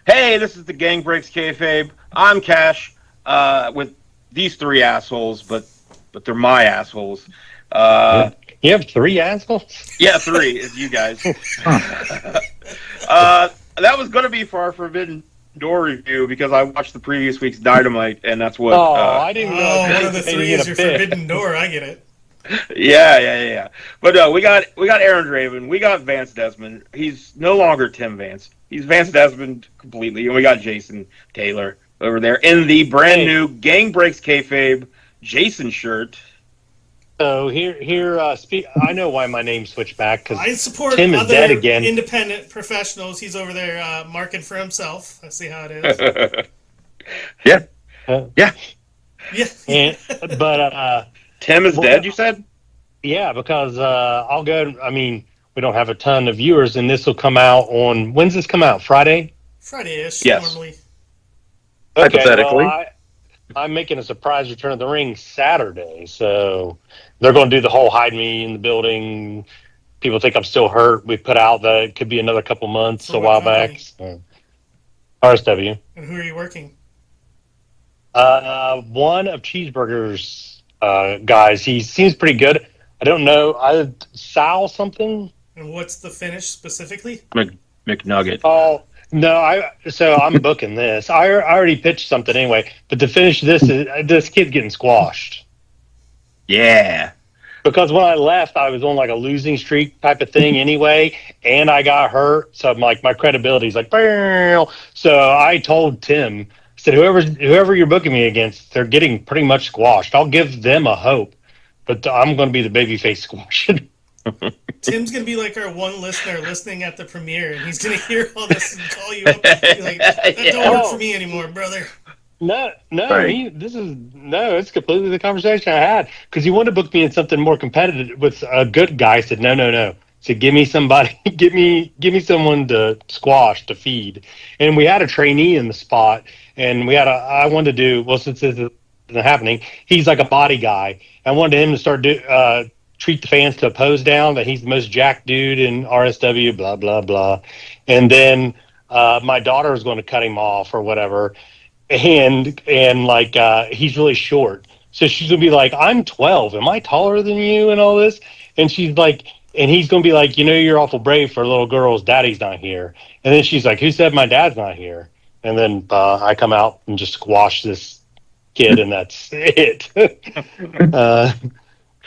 Hey, this is the Gang Breaks Kayfabe. I'm Cash with these three assholes, but they're my assholes. You have three assholes? Yeah, three. It's you guys. That was going to be for our Forbidden Door review because I watched the previous week's Dynamite, and that's what... I didn't know. One of the three is your Forbidden Door. I get it. Yeah. But we got Aaron Draven. We got Vance Desmond. He's no longer Tim Vance. He's Vance Desmond completely. And we got Jason Taylor over there in the brand new Gang Breaks Kayfabe Jason shirt. So here, I know why my name switched back because I support Tim is other dead again. Independent professionals. He's over there marking for himself. I see how it is. Yeah. But Tim is dead, you said? Yeah, because I'll go. I mean, we don't have a ton of viewers, and this will come out on. When's this come out? Friday? Friday-ish, yes. Normally. Okay, hypothetically. Well, I'm making a surprise return of the ring Saturday, so they're going to do the whole hide me in the building. People think I'm still hurt. We put out that it could be another couple months a while back. So. RSW. And who are you working? One of Cheeseburger's guys. He seems pretty good. I don't know. Sal something? And what's the finish specifically? McNugget. Oh, no. So I'm booking this. I already pitched something anyway. But to finish this, this kid's getting squashed. Yeah. Because when I left, I was on like a losing streak type of thing anyway, and I got hurt. So I'm like, my credibility's like, Bow. So I told Tim, I said, whoever you're booking me against, they're getting pretty much squashed. I'll give them a hope, but I'm going to be the babyface squashing. Tim's going to be like our one listener listening at the premiere, and he's going to hear all this and call you up and be like, that don't work for me anymore, brother. No, Right. It's completely the conversation I had because he wanted to book me in something more competitive with a good guy. I said, no. So give me somebody, give me someone to squash, to feed. And we had a trainee in the spot, and I wanted to do, well, since this isn't happening, he's like a body guy. I wanted him to start treat the fans to a pose down that he's the most jacked dude in RSW, blah, blah, blah. And then my daughter was going to cut him off or whatever. And like, he's really short. So she's going to be like, I'm 12. Am I taller than you and all this? And she's like, and he's going to be like, you're awful brave for little girls. Daddy's not here. And then she's like, who said my dad's not here? And then I come out and just squash this kid, and that's it.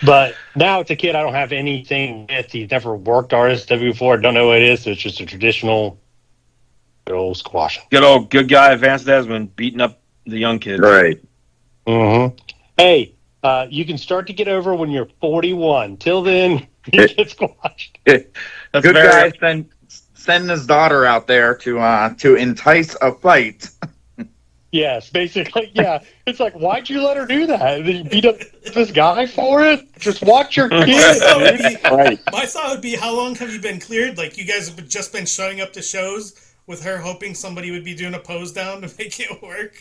But now it's a kid I don't have anything with. He's never worked RSW before. I don't know what it is. So it's just a traditional good old squash. Good guy Vance Desmond beating up the young kids. Right. Mm-hmm. Hey, you can start to get over when you're 41. Till then, you get squashed. Good guy sending his daughter out there to entice a fight. Yes, basically, yeah. It's like, why'd you let her do that? Did you beat up this guy for it? Just watch your kid, Right. My thought would be, how long have you been cleared? Like, you guys have just been showing up to shows with her hoping somebody would be doing a pose down to make it work?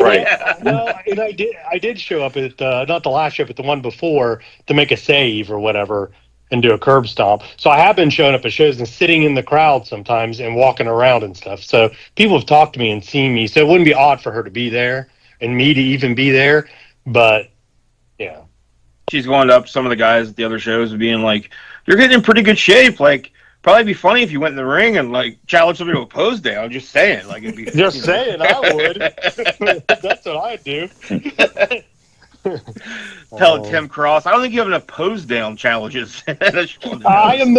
Right. Well, and I did show up at not the last show, but the one before to make a save or whatever and do a curb stomp. So I have been showing up at shows and sitting in the crowd sometimes and walking around and stuff. So people have talked to me and seen me. So it wouldn't be odd for her to be there and me to even be there. But yeah, She's going up some of the guys at the other shows and being like, "You're getting in pretty good shape. Like, probably be funny if you went in the ring and like challenged somebody to a pose down." Just saying, like, it'd be just saying, I would. That's what I'd do. Tell Tim Cross, I don't think you have enough pose down challenges. I am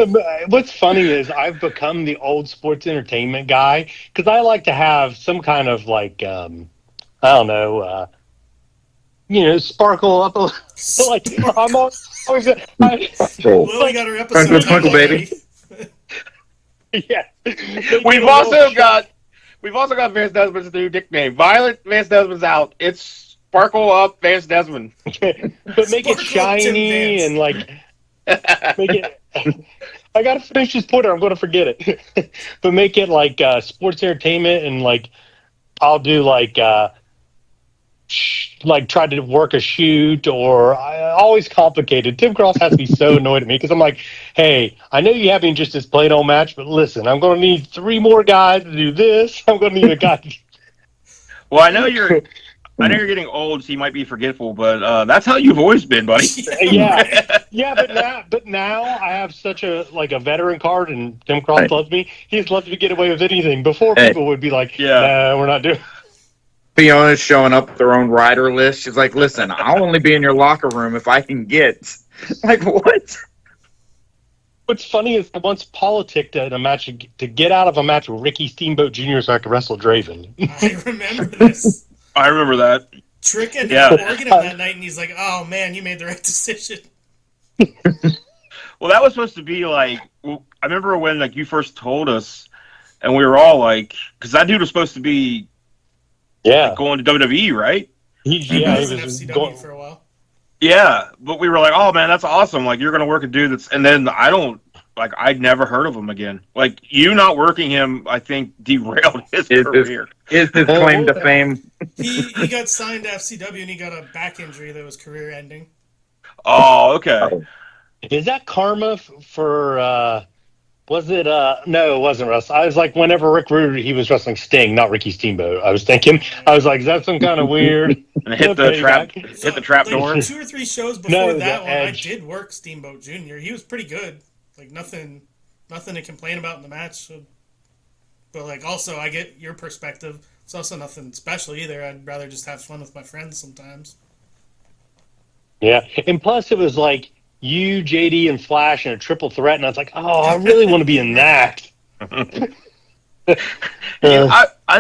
what's funny is I've become the old sports entertainment guy because I like to have some kind of like, I don't know, sparkle up like I'm always Well, we got our episode title, baby. Yeah. We've also got Vance Desmond's new nickname. Violet Vance Desmond's out. It's Sparkle Up Vance Desmond. But make it shiny and like make it. I gotta finish this point or I'm gonna forget it. But make it like sports entertainment and like I'll do like try to work a shoot or always complicated. Tim Cross has to be so annoyed at me because I'm like, hey, I know you having just this plain old match, but listen, I'm going to need 3 more guys to do this. I'm going to need a guy. Well, I know you're getting old, so you might be forgetful, but that's how you've always been, buddy. Yeah, but now I have such a veteran card, and Tim Cross loves me. He's lets me get away with anything. Before people would be like, no, we're not doing. Fiona's showing up with their own rider list. She's like, listen, I'll only be in your locker room if I can get. Like, what? What's funny is I once politicked in a match to get out of a match with Ricky Steamboat Jr. so I could wrestle Draven. I remember this. I remember that. Trick ended up working him that night, and he's like, oh, man, you made the right decision. Well, that was supposed to be like, I remember when like you first told us, and we were all like, because that dude was supposed to be going to WWE, right? He was in FCW for a while. Yeah, but we were like, oh man, that's awesome. Like you're gonna work a dude that's, and then I'd never heard of him again. Like you not working him, I think derailed his career. Is his claim to fame? He got signed to FCW and he got a back injury that was career ending. Oh, okay. Is that karma for? Was it? No, it wasn't Russ. I was like, whenever Rick Rude, he was wrestling Sting, not Ricky Steamboat. I was thinking, is that some kind of weird? And hit the trap door. 2 or 3 shows before that one, I did work Steamboat Jr. He was pretty good. Like nothing to complain about in the match. So, but like also, I get your perspective. It's also nothing special either. I'd rather just have fun with my friends sometimes. Yeah, and plus it was like you, JD, and Flash in a triple threat, and I was like, oh, I really want to be in that. I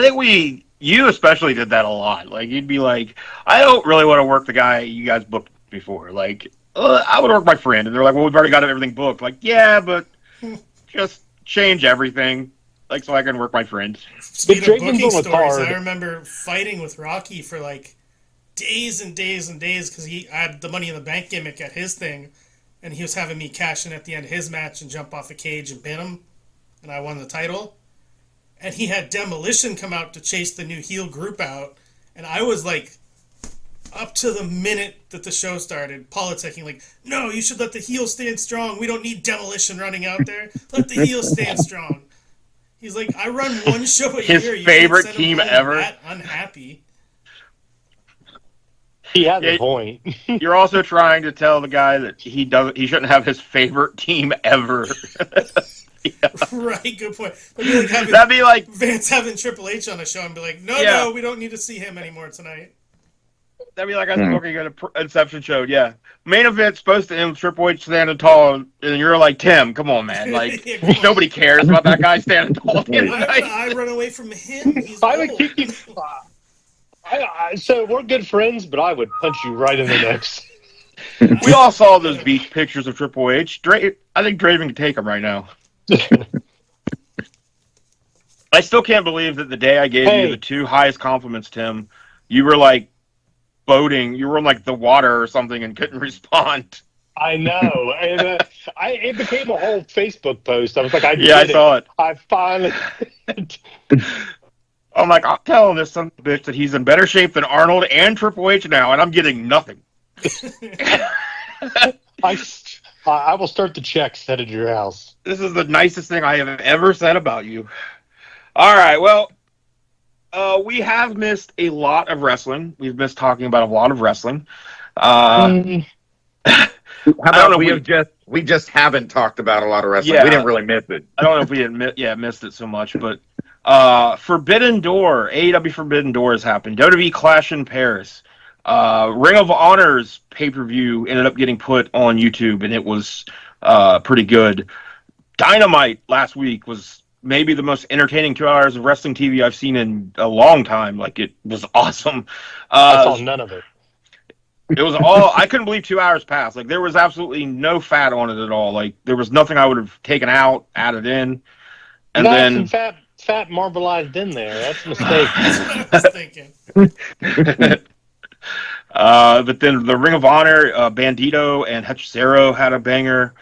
think you especially did that a lot. Like you'd be like, I don't really want to work the guy you guys booked before. Like I would work my friend, and they're like, well, we've already got everything booked. Like yeah, but just change everything, like so I can work my friend. Speaking of booking stories, I remember fighting with Rocky for like days and days and days because I had the Money in the Bank gimmick at his thing, and he was having me cash in at the end of his match and jump off a cage and pin him, and I won the title. And he had Demolition come out to chase the new heel group out, and I was like, up to the minute that the show started, politicking like, no, you should let the heel stand strong. We don't need Demolition running out there. Let the heel stand strong. He's like, I run one show a year. His favorite team ever. That unhappy. He has a point. You're also trying to tell the guy that he shouldn't have his favorite team ever. Yeah. Right, good point. That'd be like Vance having Triple H on a show and be like, no, we don't need to see him anymore tonight. That'd be like us looking at an Inception show. Yeah, main event's supposed to end with Triple H standing tall, and you're like, Tim, come on, man. Like nobody cares about that guy standing tall at the end of the night. I run away from him. I would kick you. So we're good friends, but I would punch you right in the nose. We all saw those beach pictures of Triple H. I think Draven can take him right now. I still can't believe that the day I gave you the 2 highest compliments, Tim, you were like boating. You were in like the water or something and couldn't respond. I know, and it became a whole Facebook post. I was like, I saw it. I finally. I'm like, I'm telling this son of a bitch that he's in better shape than Arnold and Triple H now, and I'm getting nothing. I will start the checks headed to your house. This is the nicest thing I have ever said about you. All right, well, we have missed a lot of wrestling. We've missed talking about a lot of wrestling. How about we just haven't talked about a lot of wrestling. Yeah, we didn't really miss it. I don't know if we missed it so much, but Forbidden Door, AEW Forbidden Door has happened. WWE Clash in Paris. Ring of Honor's pay-per-view ended up getting put on YouTube, and it was pretty good. Dynamite last week was maybe the most entertaining 2 hours of wrestling TV I've seen in a long time. Like, it was awesome. I saw none of it. It was all, I couldn't believe 2 hours passed. Like, there was absolutely no fat on it at all. Like, there was nothing I would have taken out, added in. You And got some then fat marbleized in there. That's a mistake. That's what I was thinking. but then the Ring of Honor, Bandito and Hechicero had a banger.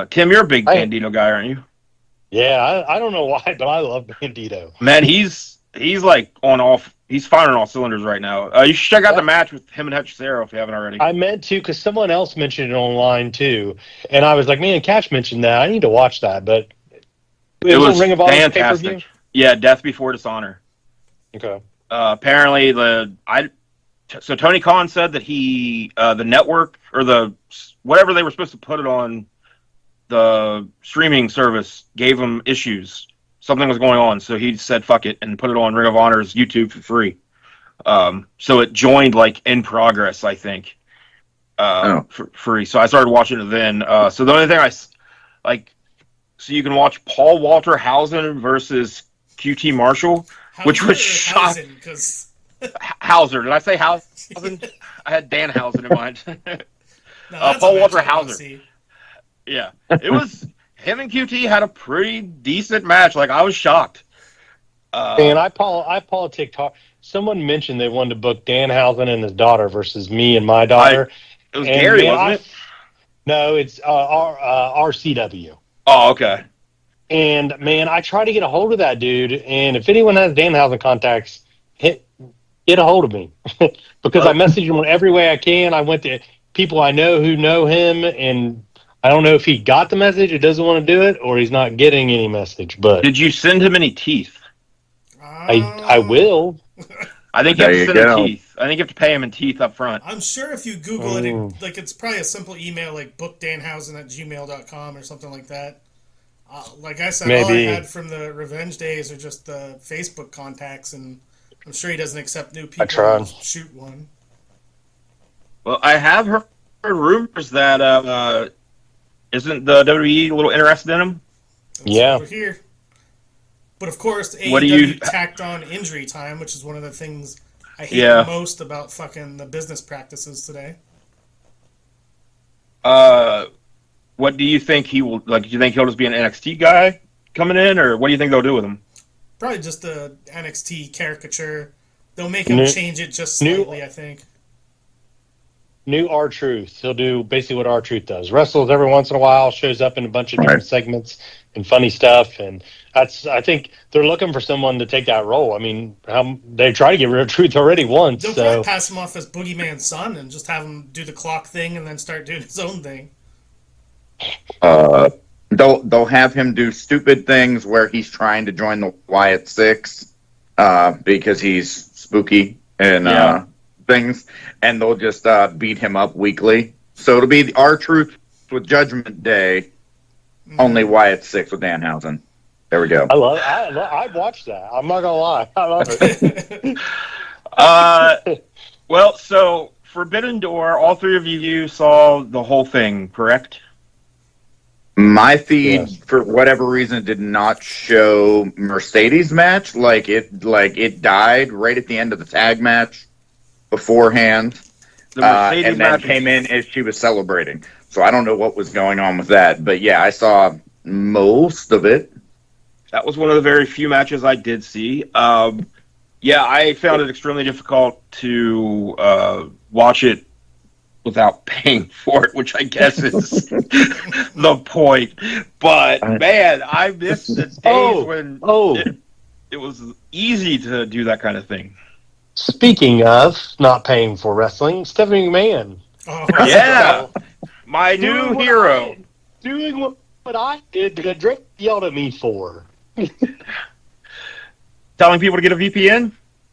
Tim, you're a big Bandito guy, aren't you? Yeah, I don't know why, but I love Bandito. Man, he's like he's firing all cylinders right now. You should check out the match with him and Hechicero if you haven't already. I meant to, because someone else mentioned it online too, and I was like, man, Cash mentioned that. I need to watch that, but it was Ring of Honor fantastic. pay-per-view? Yeah, Death Before Dishonor. Okay. Apparently so Tony Khan said that the network or whatever they were supposed to put it on, the streaming service gave him issues. Something was going on, so he said fuck it and put it on Ring of Honor's YouTube for free. So it joined like in progress, I think, for free. So I started watching it then. So the only thing so you can watch Paul Walter Hausen versus QT Marshall, which was shocking. Hauser. Did I say Hausen? I had Dan Hausen in mind. No, Paul Walter Hauser. Yeah, it was him and QT had a pretty decent match. Like I was shocked. And I politic talk. Someone mentioned they wanted to book Danhausen and his daughter versus me and my daughter. It was Gary, wasn't it? No, it's RCW. Oh, okay. And man, I try to get a hold of that dude. And if anyone has Danhausen contacts, get a hold of me because I message him every way I can. I went to people I know who know him, and I don't know if he got the message, or doesn't want to do it, or he's not getting any message. But did you send him any teeth? I will. I think you have to send him teeth. I think you have to pay him in teeth up front. I'm sure if you Google it, like it's probably a simple email like bookdanhausen@gmail.com or something like that. Like I said, all I had from the Revenge days are just the Facebook contacts, and I'm sure he doesn't accept new people. Shoot one. Well, I have heard rumors that isn't the WWE a little interested in him? Yeah. Over here. But of course, AEW tacked on injury time, which is one of the things I hate most about fucking the business practices today. What do you think he will like? Do you think he'll just be an NXT guy coming in, or what do you think they'll do with him? Probably just a NXT caricature. They'll make him change it just slightly, I think. New R-Truth. He'll do basically what R-Truth does. Wrestles every once in a while, shows up in a bunch of different segments and funny stuff. And I think they're looking for someone to take that role. I mean, they tried to get rid of Truth already once. They'll probably pass him off as Boogeyman's son and just have him do the clock thing and then start doing his own thing. They'll have him do stupid things where he's trying to join the Wyatt Six because he's spooky and things, and they'll just beat him up weekly. So it'll be R-Truth with Judgment Day, only Wyatt Six with Danhausen. There we go. I'd watch that. I'm not gonna lie. I love it. Well, so Forbidden Door, all three of you saw the whole thing, correct? My feed, for whatever reason, did not show Mercedes match. Like it died right at the end of the tag match beforehand, and then came in as she was celebrating. So I don't know what was going on with that, but yeah, I saw most of it. That was one of the very few matches I did see. I found it extremely difficult to watch it without paying for it, which I guess is the point. But man, I miss the days when it was easy to do that kind of thing. Speaking of not paying for wrestling, Stephanie McMahon. Yeah, my new hero. Doing what I did that Drake yelled at me for. Telling people to get a VPN?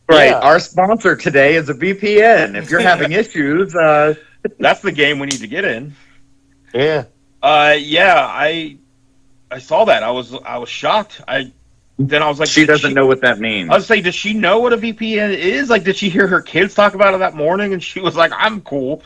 Right. Yeah. Our sponsor today is a VPN. If you're having issues, that's the game we need to get in. Yeah. I saw that. I was shocked. Then I was like, she doesn't know what that means. I was like, does she know what a VPN is? Like, did she hear her kids talk about it that morning? And she was like, I'm cool.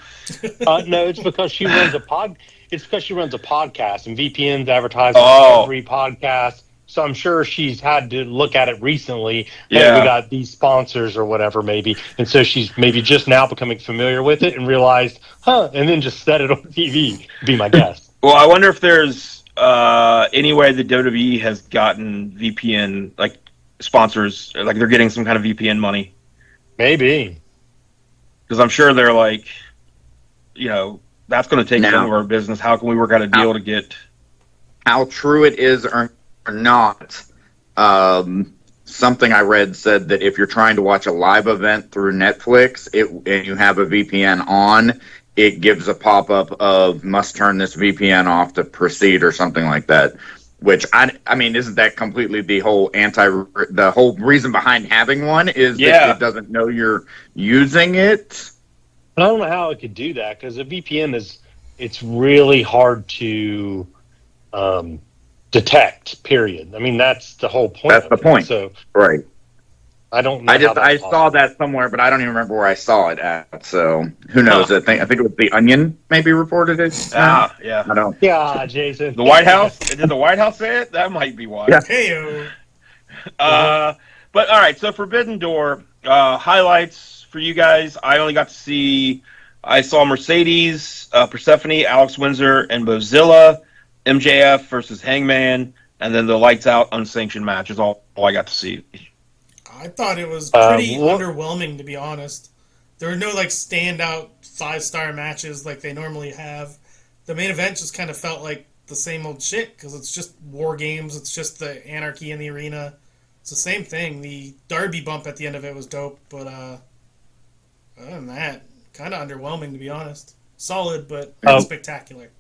No, it's because she runs a podcast, and VPNs advertise on every podcast. So I'm sure she's had to look at it recently. Yeah, we got these sponsors or whatever, maybe, and so she's maybe just now becoming familiar with it and realized, and then just set it on TV. Be my guess. Well, I wonder if there's any way the WWE has gotten VPN like sponsors, like they're getting some kind of VPN money? Maybe. Because I'm sure they're like, that's going to take some Now, of our business. How can we work out a deal to get? how true it is or not, something I read said that if you're trying to watch a live event through Netflix and you have a VPN on, it gives a pop-up of must turn this VPN off to proceed or something like that. Which I mean, isn't that completely the whole reason behind having one is that it doesn't know you're using it? I don't know how it could do that because a VPN it's really hard to detect. Period. I mean, that's the whole point. That's the point. So right. I don't know. I saw that somewhere, but I don't even remember where I saw it at. So who knows? I think it was the Onion maybe reported it. Yeah. I don't. Yeah, Jason. The White House? Did the White House say it? That might be why. Yeah. Heyo. But all right. So Forbidden Door highlights for you guys. I saw Mercedes, Persephone, Alex Windsor, and Mozilla, MJF versus Hangman, and then the lights out unsanctioned match is all I got to see. I thought it was pretty underwhelming, to be honest. There were no standout 5-star matches like they normally have. The main event just kind of felt like the same old shit because it's just war games. It's just the anarchy in the arena. It's the same thing. The Derby bump at the end of it was dope, but other than that, kind of underwhelming, to be honest. Solid, but not spectacular.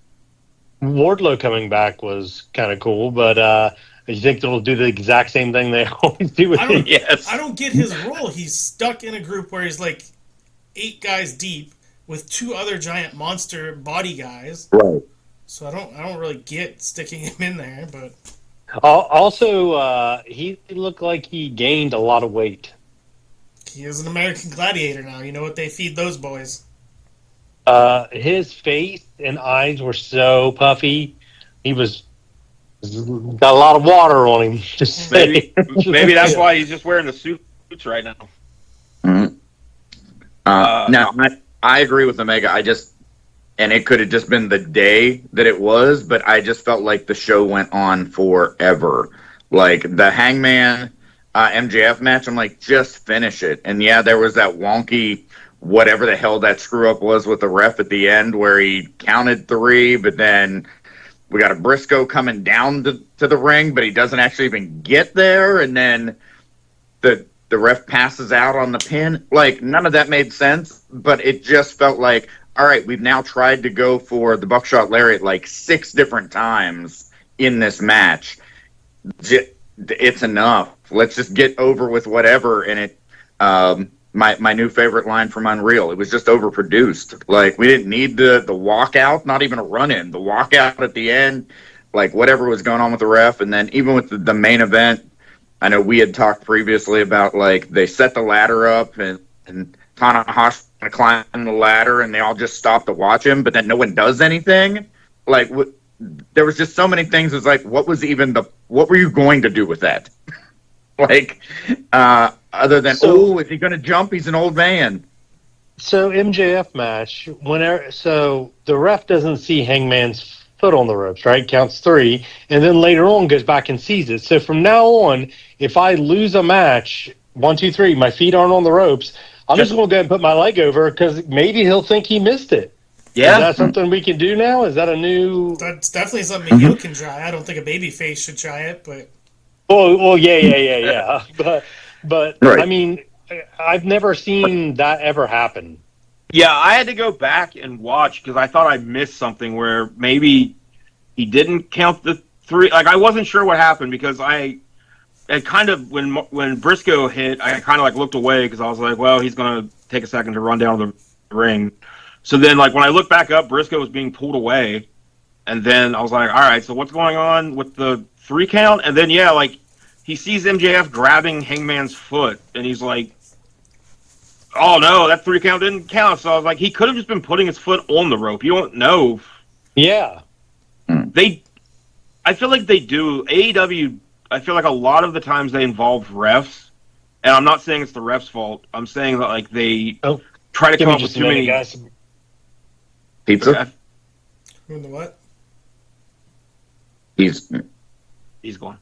Wardlow coming back was kind of cool, but you think they'll do the exact same thing they always do with him? Yes. I don't get his role. He's stuck in a group where he's 8 guys deep with 2 other giant monster body guys. Right. So I don't really get sticking him in there, but also he looked like he gained a lot of weight. He is an American Gladiator now. You know what they feed those boys. His face and eyes were so puffy. He got a lot of water on him. Maybe that's why he's just wearing the suits right now. Mm-hmm. I agree with Omega. And it could have just been the day that it was, but I just felt like the show went on forever. Like the Hangman MJF match, I'm like, just finish it. And yeah, there was that wonky, whatever the hell that screw up was with the ref at the end where he counted 3, but then we got a Briscoe coming down to the ring, but he doesn't actually even get there. And then the ref passes out on the pin. Like, none of that made sense, but it just felt like, all right, we've now tried to go for the buckshot lariat 6 different times in this match. It's enough. Let's just get over with whatever. And it, my new favorite line from Unreal, it was just overproduced. Like, we didn't need the walkout, not even a run-in. The walkout at the end, whatever was going on with the ref. And then even with the main event, I know we had talked previously about, they set the ladder up and Tanahashi climb the ladder and they all just stop to watch him, but then no one does anything. There was just so many things. It was what were you going to do with that? Other than, is he going to jump? He's an old man. So MJF match, so the ref doesn't see Hangman's foot on the ropes, right? Counts 3, and then later on goes back and sees it. So from now on, if I lose a match, 1, 2, 3, my feet aren't on the ropes, I'm just going to go ahead and put my leg over because maybe he'll think he missed it. Yeah. Is that something we can do now? Is that a new... That's definitely something you can try. I don't think a baby face should try it, but... Well, yeah. But right. I mean, I've never seen that ever happen. Yeah, I had to go back and watch because I thought I missed something where maybe he didn't count the 3. I wasn't sure what happened because it kind of when Briscoe hit, I kind of looked away because I was like, well, he's gonna take a second to run down the ring. So then, when I looked back up, Briscoe was being pulled away, and then I was like, all right, so what's going on with the 3 count? And then he sees MJF grabbing Hangman's foot, and he's like, oh no, that 3 count didn't count. So I was like, he could have just been putting his foot on the rope. You don't know. Yeah. I feel like they do. AEW, I feel like a lot of the times they involve refs, and I'm not saying it's the refs' fault. I'm saying that they try to come up with too many. Guys. Pizza? Who in the what? He's He's gone.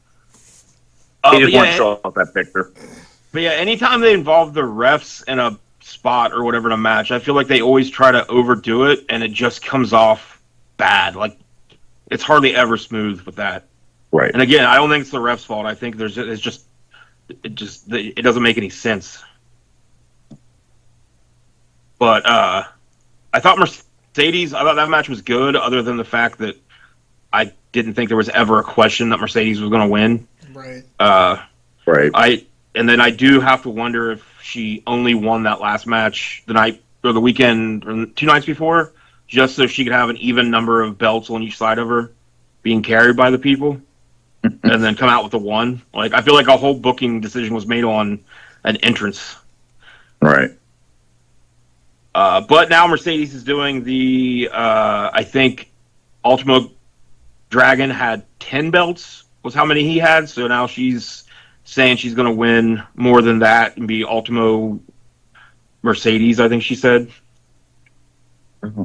he just won't show off that picture. But yeah, anytime they involve the refs in a spot or whatever in a match, I feel like they always try to overdo it, and it just comes off bad. Like, it's hardly ever smooth with that. Right. And again, I don't think it's the ref's fault. I think it doesn't make any sense. But I thought that match was good, other than the fact that I didn't think there was ever a question that Mercedes was going to win. Right. Right. And then I do have to wonder if she only won that last match the night or the weekend or 2 nights before, just so she could have an even number of belts on each side of her being carried by the people, and then come out with the one. Like, I feel like a whole booking decision was made on an entrance. Right. But now Mercedes is doing I think Ultimo Dragon had 10 belts, was how many he had. So now she's saying she's going to win more than that and be Ultimo Mercedes, I think she said. Mm-hmm.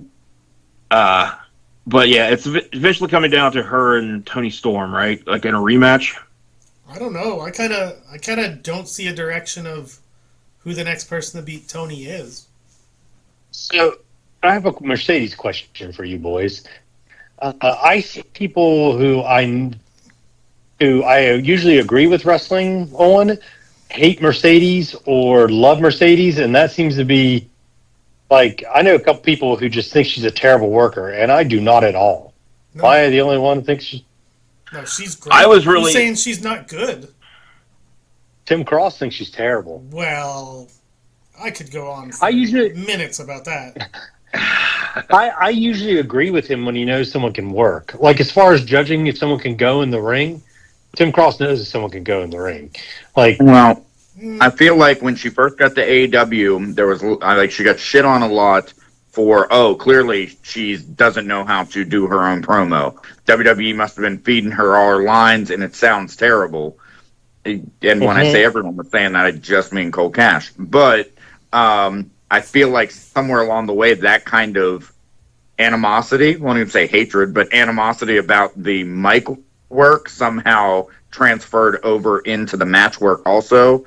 But yeah, it's eventually coming down to her and Toni Storm, right? Like in a rematch. I don't know. I kind of don't see a direction of who the next person to beat Tony is. So I have a Mercedes question for you boys. I see people who I usually agree with wrestling on hate Mercedes or love Mercedes, and that seems to be like, I know a couple people who just think she's a terrible worker, and I do not at all. No. Am I the only one who thinks she's... No, she's great. I was really Who's saying she's not good. Tim Cross thinks she's terrible. Well, I could go on for minutes about that. I usually agree with him when he knows someone can work. Like, as far as judging if someone can go in the ring, Tim Cross knows if someone can go in the ring. Like, well, I feel like when she first got to AEW, there was she got shit on a lot for, clearly she doesn't know how to do her own promo. WWE must have been feeding her all her lines, and it sounds terrible. And when I say everyone was saying that, I just mean Cole Cash. But I feel like somewhere along the way, that kind of animosity, I won't even say hatred, but animosity about the mic work somehow transferred over into the match work also.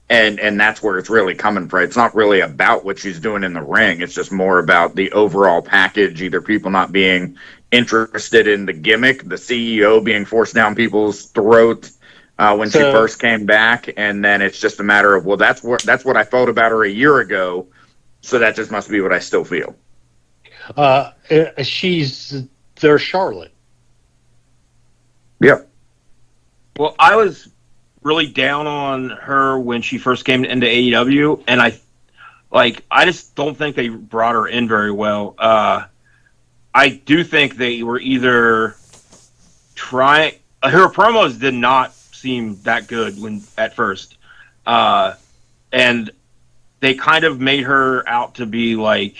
And that's where it's really coming from. It's not really about what she's doing in the ring. It's just more about the overall package, either people not being interested in the gimmick, the CEO being forced down people's throats when she first came back, and then it's just a matter of, well, that's what I felt about her a year ago, so that just must be what I still feel. They're Charlotte. Yep. Well, I was really down on her when she first came into AEW, and I just don't think they brought her in very well. I do think they were either trying. Her promos did not seem that good at first, and they kind of made her out to be like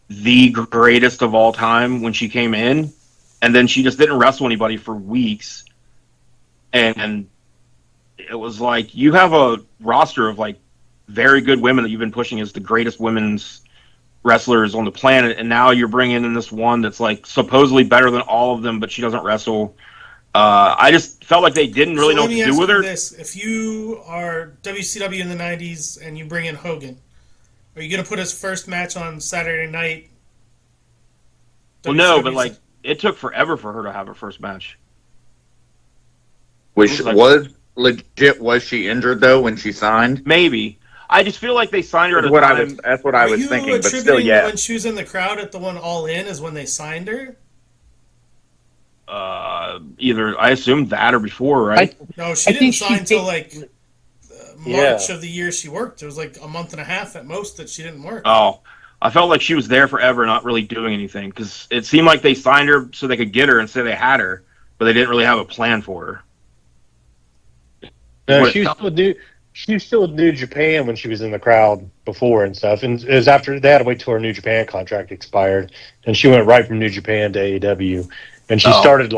the greatest of all time when she came in, and then she just didn't wrestle anybody for weeks, and it was like, you have a roster of like very good women that you've been pushing as the greatest women's wrestlers on the planet, and now you're bringing in this one that's like supposedly better than all of them, but she doesn't wrestle. I just felt like they didn't really know what to do with her. This. If you are WCW in the 90s and you bring in Hogan, are you going to put his first match on Saturday night? Well, no, but like, it took forever for her to have her first match. Was she injured though when she signed? Maybe. I just feel like they signed her at a time. That's what I was thinking, but still, yeah. When she was in the crowd at the one All In is when they signed her? Either, I assumed that or before, right? No, she didn't sign until like March of the year she worked. It was like a month and a half at most that she didn't work. Oh, I felt like she was there forever, not really doing anything, because it seemed like they signed her so they could get her and say they had her, but they didn't really have a plan for her. No, she was still with New Japan when she was in the crowd before and stuff. And it was after they had to wait till her New Japan contract expired, and she went right from New Japan to AEW. And she started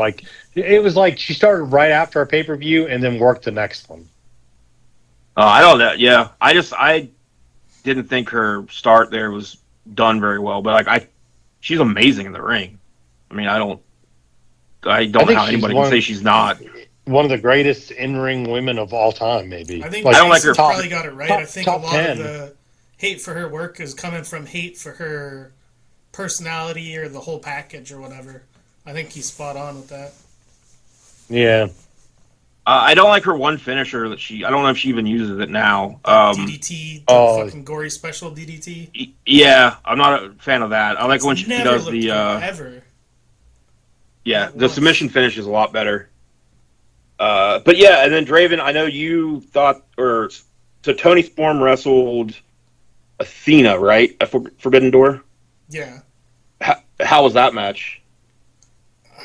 she started right after our pay-per-view and then worked the next one. I don't know. Yeah, I didn't think her start there was done very well, but she's amazing in the ring. I mean, I don't know how anybody can say she's not. One of the greatest in-ring women of all time, maybe. I think I don't like her. probably got it right. I think a lot 10. of the hate for her work is coming from hate for her personality or the whole package or whatever. I think he's spot on with that. Yeah. I don't like her one finisher that I don't know if she even uses it now. DDT, fucking gory special DDT. Yeah, I'm not a fan of that. I like when she Never does looked the. good, ever. Yeah, the submission finish is a lot better. But yeah, and then Draven, I know you thought, so Tony Storm wrestled Athena, right? At Forbidden Door? Yeah. How was that match?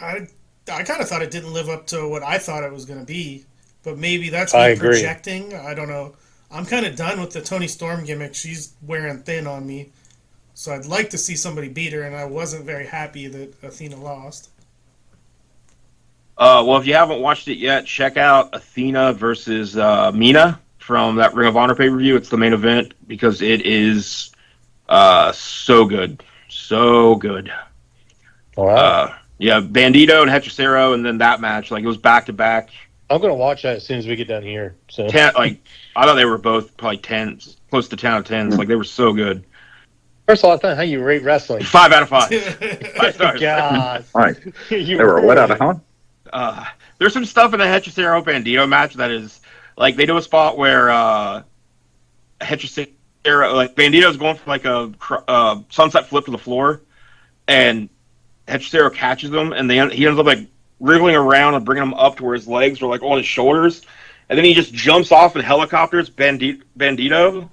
I kind of thought it didn't live up to what I thought it was going to be, but maybe that's me projecting. I don't know. I'm kind of done with the Tony Storm gimmick. She's wearing thin on me, so I'd like to see somebody beat her, and I wasn't very happy that Athena lost. Well, if you haven't watched it yet, check out Athena versus Mina from that Ring of Honor pay-per-view. It's the main event because it is so good. So good. Wow. Yeah, Bandito and Hechicero, and then that match, like it was back-to-back. I'm going to watch that as soon as we get done here. So, I thought they were both probably 10, close to 10 out of 10s. Like, they were so good. first of all, I thought how you rate wrestling. 5 out of 5. 5 stars. God. All right. They were what out of how? There's some stuff in the Hechicero Bandito match that is, like, they do a spot where Hechicero, like, Bandito's going for, like, a sunset flip to the floor, and Hechicero catches him, and he ends up, like, wriggling around and bringing him up to where his legs are, like, on his shoulders, and then he just jumps off and helicopters Bandito,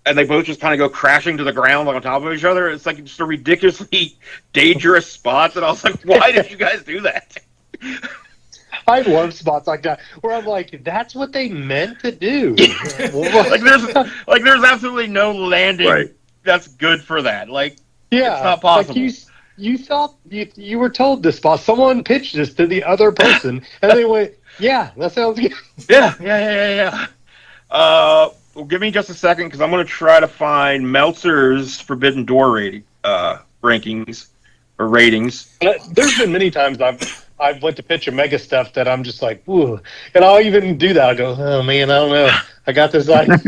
and they both just kind of go crashing to the ground, like, on top of each other. It's, like, just a ridiculously dangerous spot, and I was like, why did you guys do that? I love spots like that where I'm like, that's what they meant to do. there's absolutely no landing that's good for that. Like, yeah, it's not possible. Like you thought you were told this spot. Someone pitched this to the other person, and they went, "Yeah, that sounds good." Yeah. Well, give me just a second because I'm going to try to find Meltzer's Forbidden Door rankings or ratings. There's been many times I've went to pitch a mega stuff that I'm just like, ooh, and I'll even do that. I go, oh man, I don't know. I got this idea.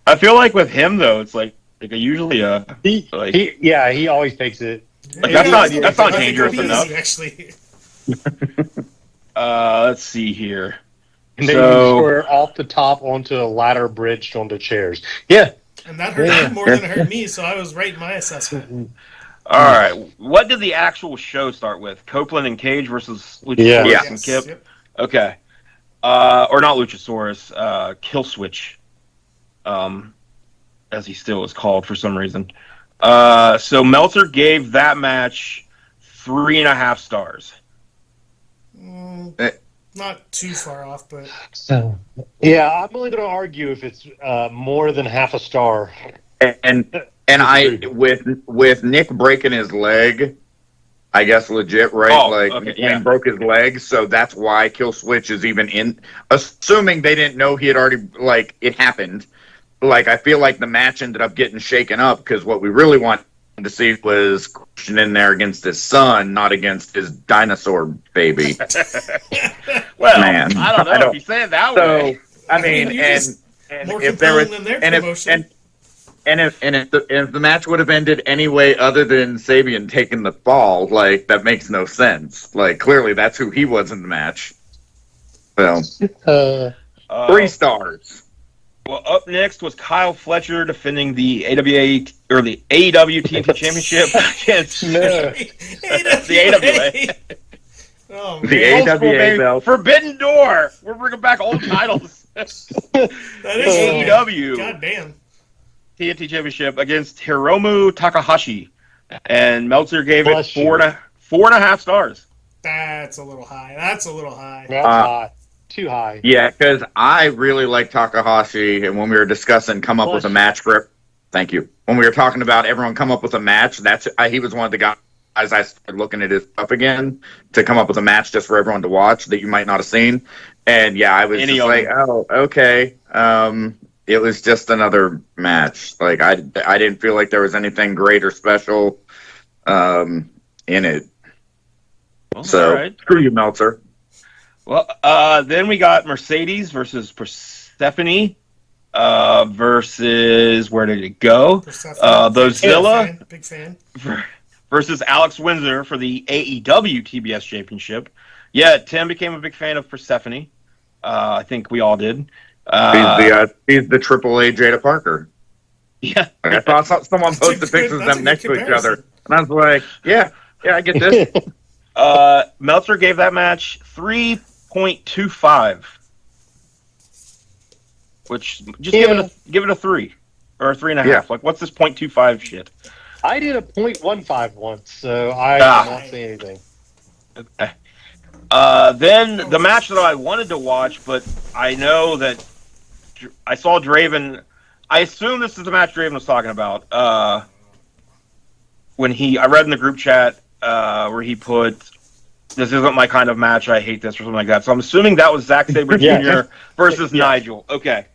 I feel like with him though, it's like usually he always takes it. Like, that's not dangerous enough. Actually. Let's see here. And then you square off the top onto a ladder bridge onto chairs. Yeah. And that hurt him more than it hurt me, so I was right in my assessment. All right. What did the actual show start with? Copeland and Cage versus Luchasaurus and Kip? Yep. Okay. Or not Luchasaurus, Killswitch, as he still is called for some reason. So Meltzer gave that match 3.5 stars. Not too far off, but... So, yeah, I'm only going to argue if it's more than half a star. And I with Nick breaking his leg, I guess legit, right? McLean broke his leg, so that's why Killswitch is even in. Assuming they didn't know he had already it happened. Like, I feel like the match ended up getting shaken up because what we really wanted to see was Christian in there against his son, not against his dinosaur baby. Well, man, I don't know if you say it that way. I mean, and more if there was than their promotion. And if the match would have ended any way other than Sabian taking the fall, like, that makes no sense. Like, clearly that's who he was in the match. So 3 stars. Well, up next was Kyle Fletcher defending the AWA or the AEW TNT Championship against the AWA. Oh, man. The AWA belt. Forbidden Door. We're bringing back old titles. That is AEW. God damn. TNT Championship against Hiromu Takahashi, and Meltzer gave it 4.5 stars. That's a little high. That's high. Too high. Yeah, because I really like Takahashi, and when we were discussing come up with a match for, thank you. When we were talking about everyone come up with a match, he was one of the guys I started looking at his stuff again to come up with a match just for everyone to watch that you might not have seen. And yeah, I was oh, okay. It was just another match. Like, I didn't feel like there was anything great or special in it. Well, So all right. screw you, Meltzer. Well, then we got Mercedes versus Persephone versus where did it go? Persephone. Bozilla Big fan. versus Alex Windsor for the AEW TBS Championship. Yeah, Tim became a big fan of Persephone. I think we all did. He's the AAA Jada Parker. Yeah, I saw someone posted pictures of them next to each other, and I was like, yeah, I get this. Meltzer gave that match 3.25, which just give it a 3 or a 3.5. Yeah. Like, what's this 0.25 shit? I did a 0.15 once, so I won't say anything. Then the match that I wanted to watch, but I know that I saw Draven. I assume this is the match Draven was talking about. When I read in the group chat where he put, "This isn't my kind of match. I hate this," or something like that. So I'm assuming that was Zack Sabre Jr. versus Nigel. Okay.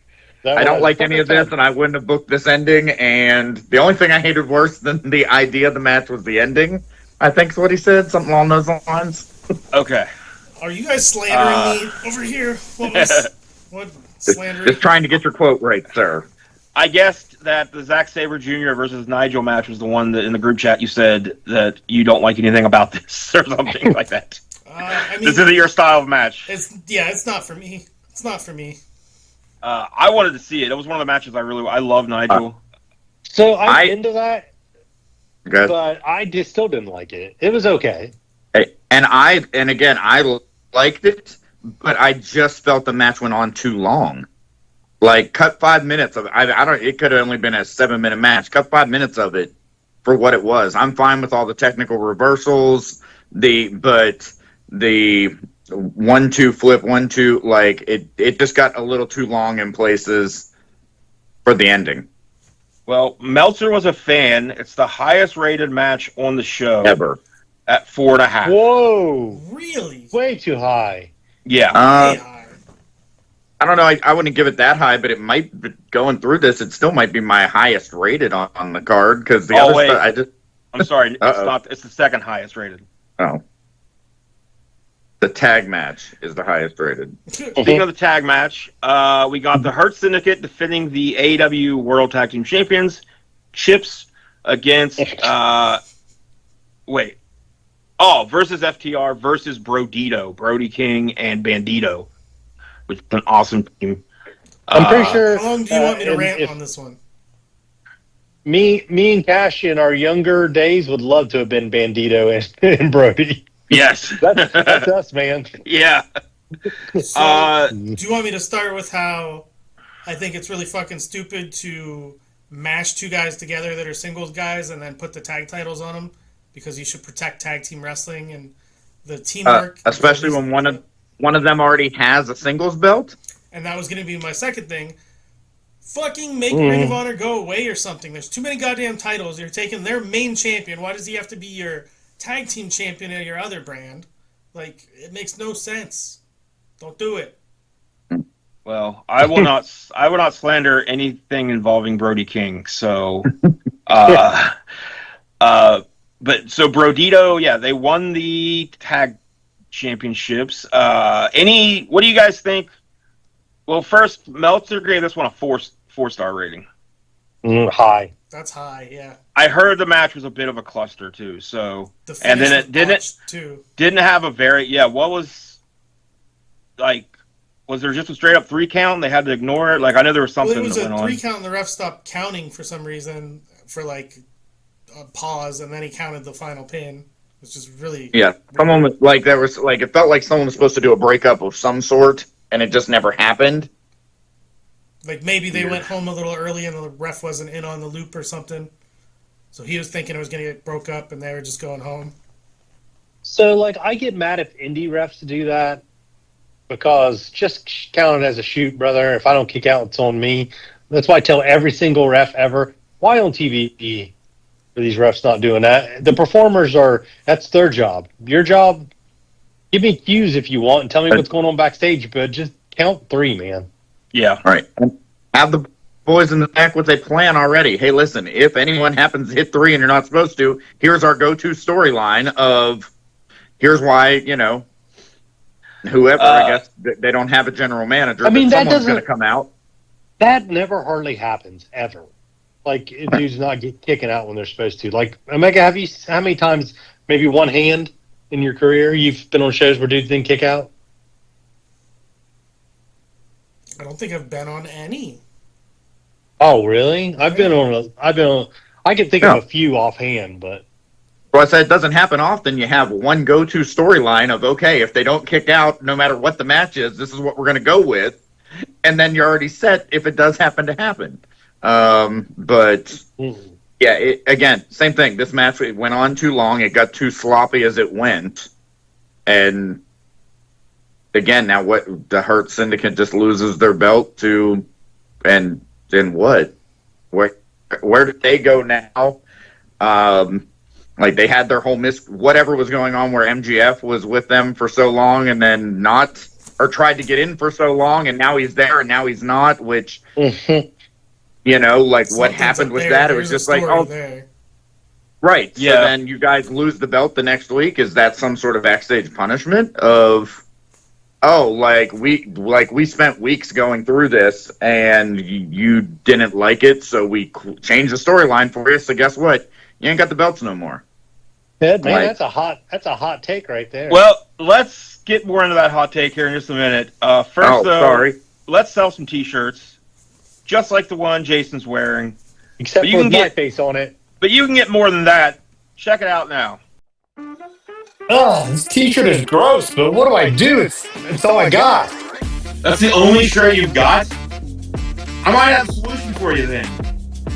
I don't like any of this, and I wouldn't have booked this ending. And the only thing I hated worse than the idea of the match was the ending. I think is what he said, something along those lines. Okay. Are you guys slandering me over here? What slandering? Just trying to get your quote right, sir. I guessed that the Zack Sabre Jr. versus Nigel match was the one that in the group chat you said that you don't like anything about this or something like that. This isn't your style of match. It's not for me. It's not for me. I wanted to see it. It was one of the matches I love Nigel. So I'm into that, okay. But I still didn't like it. It was okay. And again, I liked it, but I just felt the match went on too long. Like, cut 5 minutes of it. It could have only been a 7-minute match. Cut 5 minutes of it for what it was. I'm fine with all the technical reversals, but the 1-2 flip, 1-2, like, it just got a little too long in places for the ending. Well, Meltzer was a fan. It's the highest rated match on the show. Ever. At 4.5. Whoa. Really? Way too high. Yeah. Way high. I don't know. I wouldn't give it that high, but it might, going through this, it still might be my highest rated on the card, because the other stuff, I'm sorry. It's the second highest rated. Oh. The tag match is the highest rated. Speaking of the tag match, we got the Hurt Syndicate defending the AEW World Tag Team Championships against versus FTR versus Brodito, Brody King and Bandito, which is an awesome team. I'm pretty sure. How long do you want me to rant on this one? Me and Cash in our younger days would love to have been Bandito and Brody. Yes. That's us, man. Yeah. So, do you want me to start with how I think it's really fucking stupid to mash two guys together that are singles guys and then put the tag titles on them? Because you should protect tag team wrestling and the teamwork. Especially when one of them already has a singles belt. And that was going to be my second thing. Fucking make Ring of Honor go away or something. There's too many goddamn titles. You're taking their main champion. Why does he have to be your tag team champion of your other brand? Like, it makes no sense. Don't do it. Well, I will not slander anything involving Brody King. So, but so Brodito, they won the tag championships. What do you guys think? Well, first, Meltzer gave this one a 4-star rating. High. That's high, yeah. I heard the match was a bit of a cluster too. So, and then it didn't have a very what was like. Was there just a straight up 3 count? And they had to ignore it. Like, I know there was something. Well, it was a 3 count, and the ref stopped counting for some reason for like a pause, and then he counted the final pin, which is really Someone was like, there was like, it felt like someone was supposed to do a breakup of some sort, and it just never happened. Like, maybe they went home a little early and the ref wasn't in on the loop or something. So he was thinking it was going to get broke up and they were just going home. So, like, I get mad if indie refs do that because just count it as a shoot, brother. If I don't kick out, it's on me. That's why I tell every single ref ever, why on TV are these refs not doing that? The performers that's their job. Your job, give me cues if you want and tell me what's going on backstage, but just count 3, man. Yeah. All right. Have the boys in the back with a plan already. Hey, listen, if anyone happens to hit 3 and you're not supposed to, here's our go-to storyline of here's why, whoever, I guess, they don't have a general manager, but someone's going to come out. That never hardly happens, ever. Like, dudes not get kicking out when they're supposed to. Like, Omega, how many times, maybe one hand in your career, you've been on shows where dudes didn't kick out? I don't think I've been on any. Oh, really? I can think of a few offhand, but. Well, I said it doesn't happen often. You have one go-to storyline of, okay, if they don't kick out, no matter what the match is, this is what we're going to go with. And then you're already set if it does happen to happen. But, yeah, again, same thing. This match, it went on too long. It got too sloppy as it went. And, again, now what? The Hurt Syndicate just loses their belt to, and then what? Where did they go now? Like, they had their whole whatever was going on where MGF was with them for so long and then not, or tried to get in for so long, and now he's there and now he's not, which, what happened with that? It was just like, there. Right. Yeah. So then you guys lose the belt the next week. Is that some sort of backstage punishment of, we spent weeks going through this and you didn't like it, so we changed the storyline for you. So guess what? You ain't got the belts no more. Yeah, man, that's a hot take right there. Well, let's get more into that hot take here in just a minute. Let's sell some T-shirts, just like the one Jason's wearing. Except with my face on it. But you can get more than that. Check it out now. Oh, this T-shirt is gross, but what do I do? It's all I got. That's the only shirt you've got? I might have a solution for you then.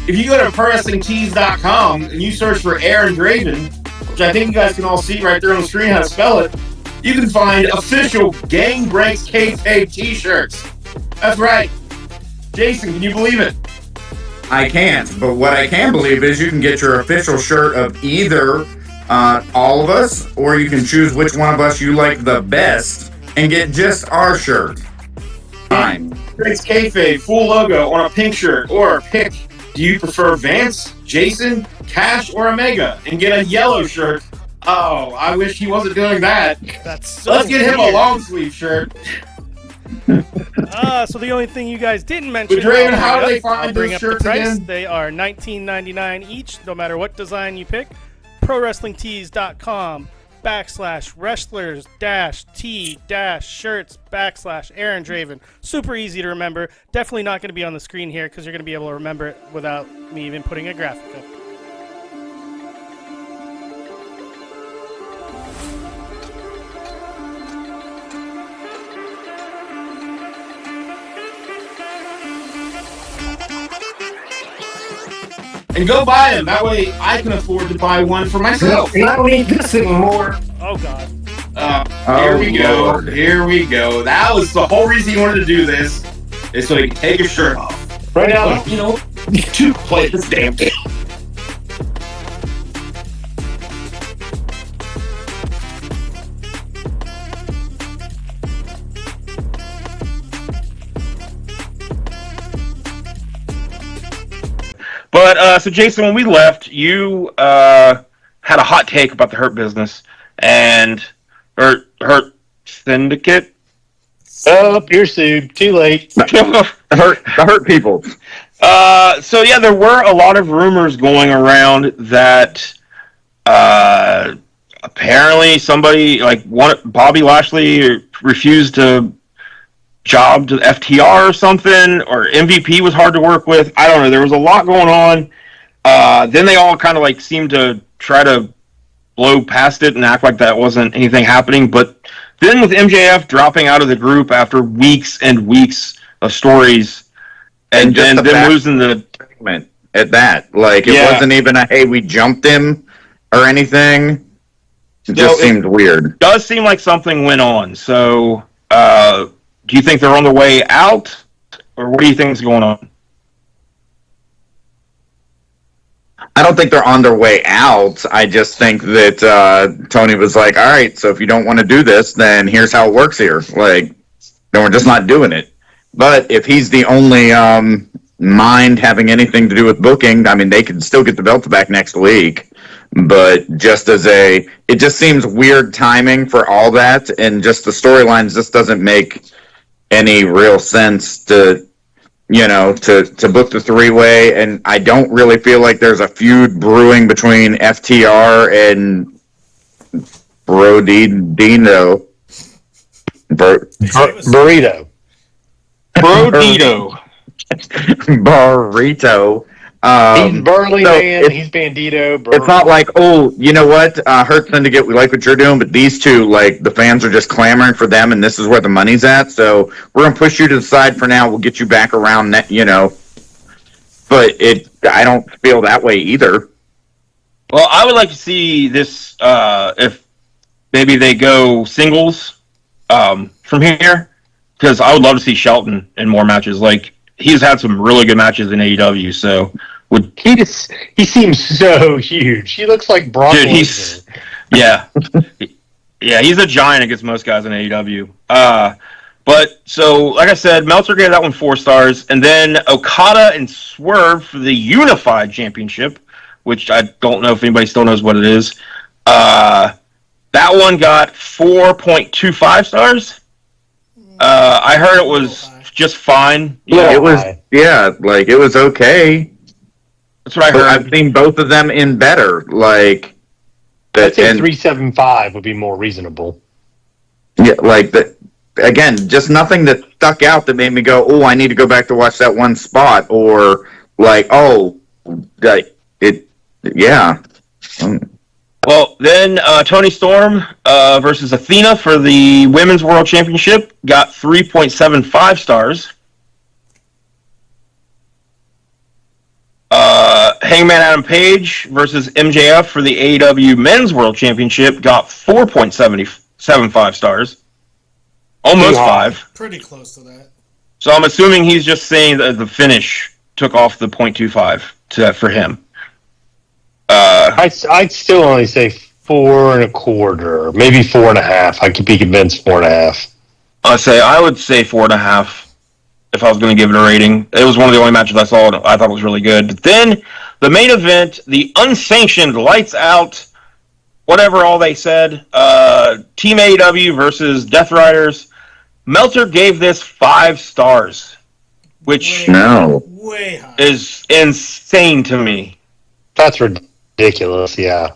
If you go to ProWrestlingTees.com and you search for Aaron Draven, which I think you guys can all see right there on the screen how to spell it, you can find official Gang Breaks Kayfabe T-shirts. That's right. Jason, can you believe it? I can't, but what I can believe is you can get your official shirt of either all of us, or you can choose which one of us you like the best and get just our shirt. Fine. Breaks Kayfabe, full logo on a pink shirt, or pick. Do you prefer Vance, Jason, Cash, or Omega? And get a yellow shirt. Oh, I wish he wasn't doing that. That's so Let's get him a long sleeve shirt. So the only thing you guys didn't mention. But Draven, how do they find those shirts again? They are $19.99 each, no matter what design you pick. ProWrestlingTees.com/wrestlers-t-shirts/Aaron Draven. Super easy to remember. Definitely not going to be on the screen here because you're going to be able to remember it without me even putting a graphic up. And go buy them. That way I can afford to buy one for myself. I don't need this anymore. Oh, God. Here we go. Lord. Here we go. That was the whole reason he wanted to do this, is so he can take his shirt off. Right now, to play this damn game. But, so Jason, when we left, you had a hot take about the Hurt business or Hurt Syndicate. Oh, you're sued. Too late. the hurt people. So yeah, there were a lot of rumors going around that apparently somebody Bobby Lashley refused to job to FTR or something, or MVP was hard to work with. I don't know. There was a lot going on. Then they all kind of seemed to try to blow past it and act like that wasn't anything happening. But then with MJF dropping out of the group after weeks and weeks of stories, and then them losing the segment at that, it wasn't even a hey, we jumped him or anything. It just seemed weird. It does seem like something went on. So, do you think they're on the way out, or what do you think is going on? I don't think they're on their way out. I just think that Tony was like, all right, so if you don't want to do this, then here's how it works here. Then we're just not doing it. But if he's the only mind having anything to do with booking. I mean, they could still get the belts back next week, but it just seems weird timing for all that, and just the storylines just doesn't make any real sense to book the three-way, and I don't really feel like there's a feud brewing between FTR and Brodino. Burrito. Brodito. Burrito. He's Burly Man. He's Bandito. It's not like, oh, you know what? Hurts them to get. We like what you're doing, but these two, like, the fans are just clamoring for them, and this is where the money's at. So we're gonna push you to the side for now. We'll get you back around, But I don't feel that way either. Well, I would like to see this if maybe they go singles from here, because I would love to see Shelton in more matches. Like, he's had some really good matches in AEW, so he seems so huge. He looks like Brock Lesnar. Yeah, he's a giant against most guys in AEW. But so, like I said, Meltzer gave that one 4 stars, and then Okada and Swerve for the Unified Championship, which I don't know if anybody still knows what it is. That one got 4.25 stars. I heard it was just fine. It was okay. That's what I heard. I've seen both of them in better. Like, I'd say 375 would be more reasonable. Yeah, like that. Again, just nothing that stuck out that made me go, "Oh, I need to go back to watch that one spot," or like, "Oh, yeah." Well, then Toni Storm versus Athena for the Women's World Championship got 3.75 stars. Hangman Adam Page versus MJF for the AEW Men's World Championship got 4.75 stars. Almost 5. Pretty close to that. So I'm assuming he's just saying that the finish took off the 0.25 for him. I'd still only say 4.25, maybe 4.5. I could be convinced 4.5. I would say 4.5 if I was going to give it a rating. It was one of the only matches I saw and I thought was really good. But then the main event, the unsanctioned lights out, whatever all they said, Team AEW versus Death Riders. Meltzer gave this 5 stars, which way high. Is insane to me. That's ridiculous, yeah.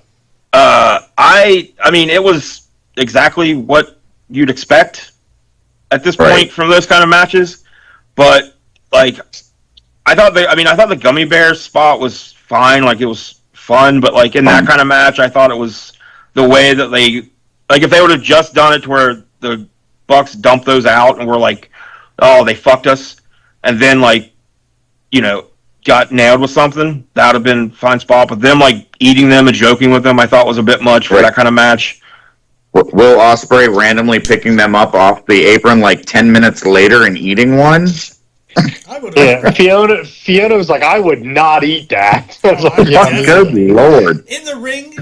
I mean, it was exactly what you'd expect at this point from those kind of matches. But like, I thought the Gummy Bears spot was fine. Like, it was fun, but like in that kind of match, I thought it was the way that they, like, if they would have just done it to where the Bucks dumped those out and were like, oh, they fucked us, and then like, got nailed with something, that would have been a fine spot. But them like eating them and joking with them, I thought was a bit much for that kind of match. Will Ospreay randomly picking them up off the apron like 10 minutes later and eating one? Fiona was like, I would not eat that. Good Lord. In the ring,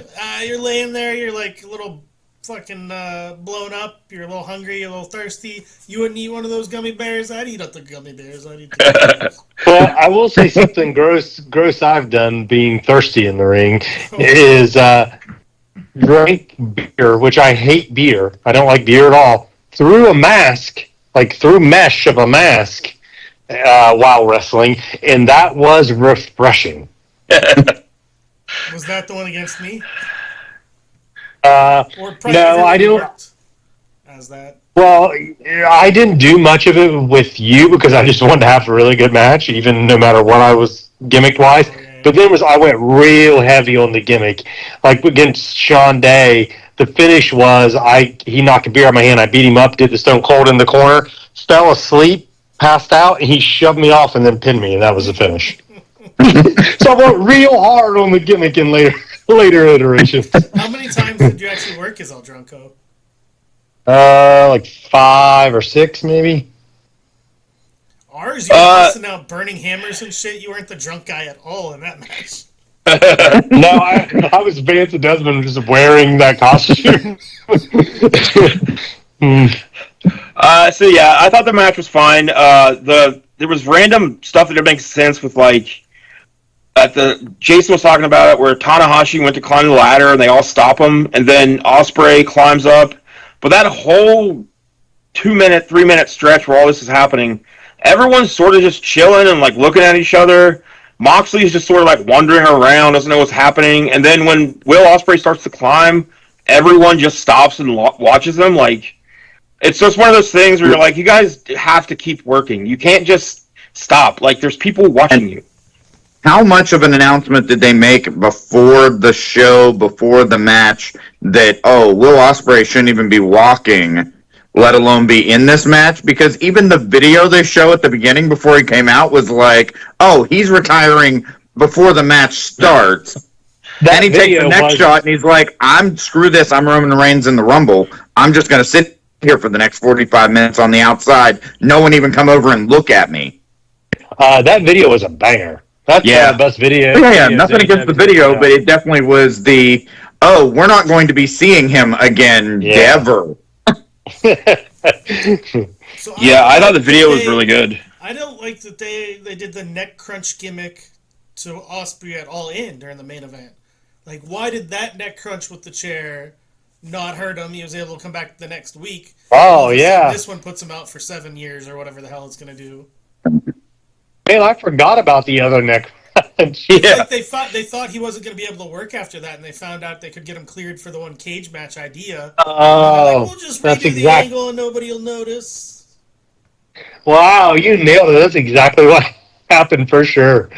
you're laying there, you're like a little fucking blown up, you're a little hungry, you're a little thirsty. You wouldn't eat one of those gummy bears? I'd eat up the gummy bears. I'd eat the Well, I will say something gross I've done being thirsty in the ring is drink beer, which I hate beer. I don't like beer at all. Through a mask, like through mesh of a mask while wrestling, and that was refreshing. Was that the one against me? No, I don't. As that. Well, I didn't do much of it with you because I just wanted to have a really good match, even no matter what I was gimmick-wise. But then I went real heavy on the gimmick. Like against Sean Day, the finish was he knocked a beer out of my hand. I beat him up, did the Stone Cold in the corner, fell asleep, passed out, and he shoved me off and then pinned me, and that was the finish. So I went real hard on the gimmick in later iterations. How many times did you actually work as El Drunko? Like 5 or 6, maybe. Ours, you were busting out burning hammers and shit. You weren't the drunk guy at all in that match. No, I was Vance and Desmond just wearing that costume. So yeah, I thought the match was fine. The there was random stuff that didn't make sense with like Jason was talking about it where Tanahashi went to climb the ladder and they all stop him, and then Ospreay climbs up. But that whole 2 minute, 3 minute stretch where all this is happening, everyone's sort of just chilling and like looking at each other. Moxley's just sort of like wandering around, doesn't know what's happening, and then when Will Ospreay starts to climb, everyone just stops and watches them. Like, it's just one of those things where you're like, you guys have to keep working. You can't just stop. Like, there's people watching you. How much of an announcement did they make before the show, before the match, that, Will Ospreay shouldn't even be walking, let alone be in this match? Because even the video they show at the beginning before he came out was like, he's retiring before the match starts. Then he takes the next shot and he's like, screw this, I'm Roman Reigns in the Rumble. I'm just going to sit here for the next 45 minutes on the outside. No one even come over and look at me. That video was a banger. That's the best video. Yeah, nothing against the video, but it definitely was we're not going to be seeing him again ever. I thought the video was really good. I don't like that they did the neck crunch gimmick to Ospreay at All In during the main event. Like, why did that neck crunch with the chair not hurt him? He was able to come back the next week. Oh, yeah. This one puts him out for 7 years or whatever the hell it's going to do. Man, I forgot about the other neck. Like they thought he wasn't going to be able to work after that, and they found out they could get him cleared for the one cage match idea. Oh, we'll just redo the angle and nobody will notice. Wow, you nailed it. That's exactly what happened for sure.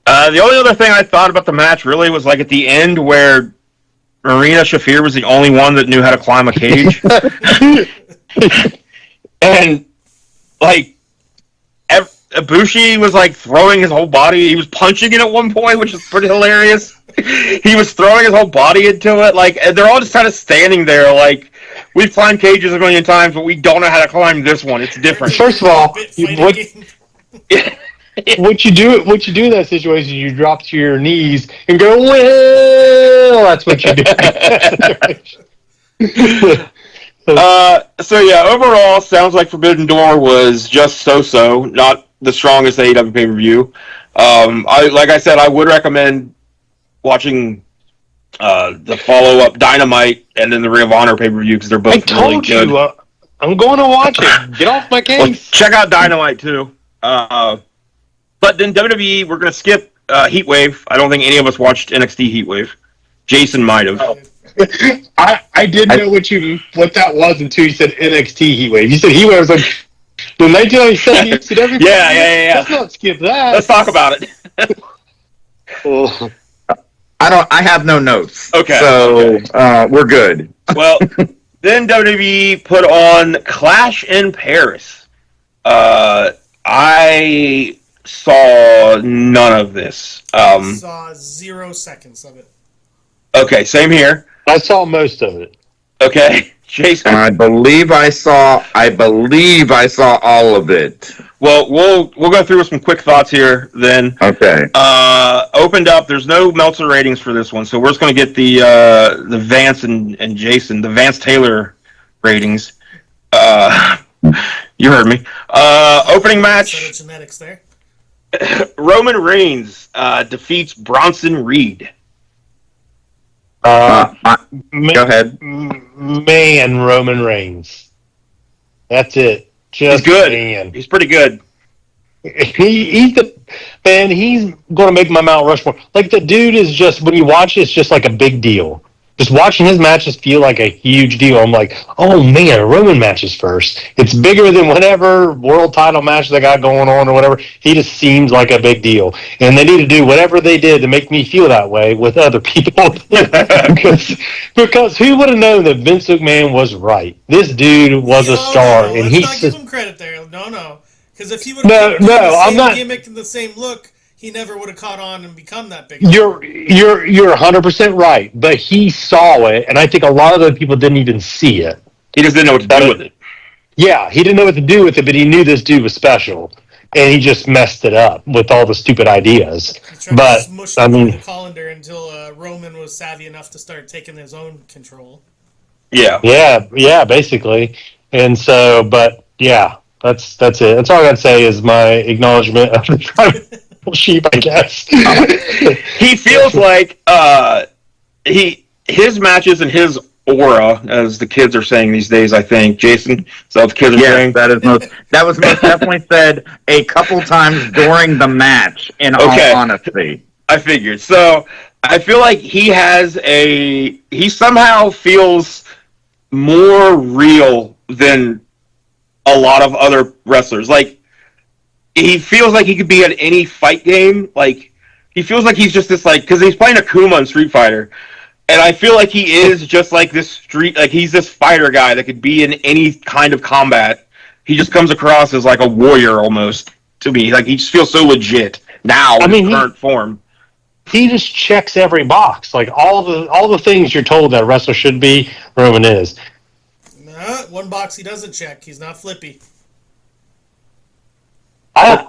The only other thing I thought about the match really was like at the end where Marina Shafir was the only one that knew how to climb a cage. And like Ibushi was like throwing his whole body. He was punching it at one point, which is pretty hilarious. He was throwing his whole body into it. Like, they're all just kind of standing there like, we've climbed cages a million times, but we don't know how to climb this one. It's different. First of all, what you do in that situation, you drop to your knees and go, well, that's what you do. Overall, sounds like Forbidden Door was just so-so, not the strongest AEW pay-per-view. Like I said, I would recommend watching the follow-up Dynamite and then the Ring of Honor pay-per-view because they're both really good. I'm going to watch it. Get off my case. Well, check out Dynamite too. But then WWE, we're going to skip Heatwave. I don't think any of us watched NXT Heatwave. Jason might have. I didn't know what that was until you said NXT Heatwave. You said Heatwave was like the 1997. You said everything. Yeah. Let's not skip that. Let's talk about it. I have no notes. Okay. So we're good. Well, then WWE put on Clash in Paris. I saw none of this. Saw 0 seconds of it. Okay, same here. I saw most of it. Okay, Jason. I believe I saw all of it. Well, we'll go through with some quick thoughts here then. Okay. Opened up. There's no Meltzer ratings for this one, so we're just going to get the Vance and Jason, the Vance Taylor ratings. You heard me. Opening match. Genetics there. Roman Reigns defeats Bronson Reed. Go ahead. Man, Roman Reigns. That's it. He's good. Man. He's pretty good. He's going to make my Mount Rushmore. Like, the dude is just, when you watch it, it's just like a big deal. Just watching his matches feel like a huge deal. I'm like, oh man, Roman matches first. It's bigger than whatever world title match they got going on or whatever. He just seems like a big deal. And they need to do whatever they did to make me feel that way with other people. because who would have known that Vince McMahon was right? This dude was a star. No, and let's not give him credit there. No. Because if he would have the same gimmick and the same look, he never would have caught on and become that big. You're 100% right, but he saw it, and I think a lot of other people didn't even see it. He just didn't know what to do with it. Yeah, he didn't know what to do with it, but he knew this dude was special, and he just messed it up with all the stupid ideas. But to smush the colander until Roman was savvy enough to start taking his own control. Yeah, basically. And so, but yeah, That's it. That's all I got to say is my acknowledgement of the tribal sheep, I guess. He feels like his matches and his aura, as the kids are saying these days. I think Jason, is that what the kids are saying? That was most definitely said a couple times during the match. In all honesty, I figured. So I feel like he somehow feels more real than a lot of other wrestlers. Like, he feels like he could be at any fight game. Like, he feels like he's just this, like, because he's playing Akuma in Street Fighter. And I feel like he is just like this he's this fighter guy that could be in any kind of combat. He just comes across as like a warrior almost to me. Like, he just feels so legit now in his current form. He just checks every box. Like, all the things you're told that a wrestler should be, Roman is. One box he doesn't check. He's not flippy.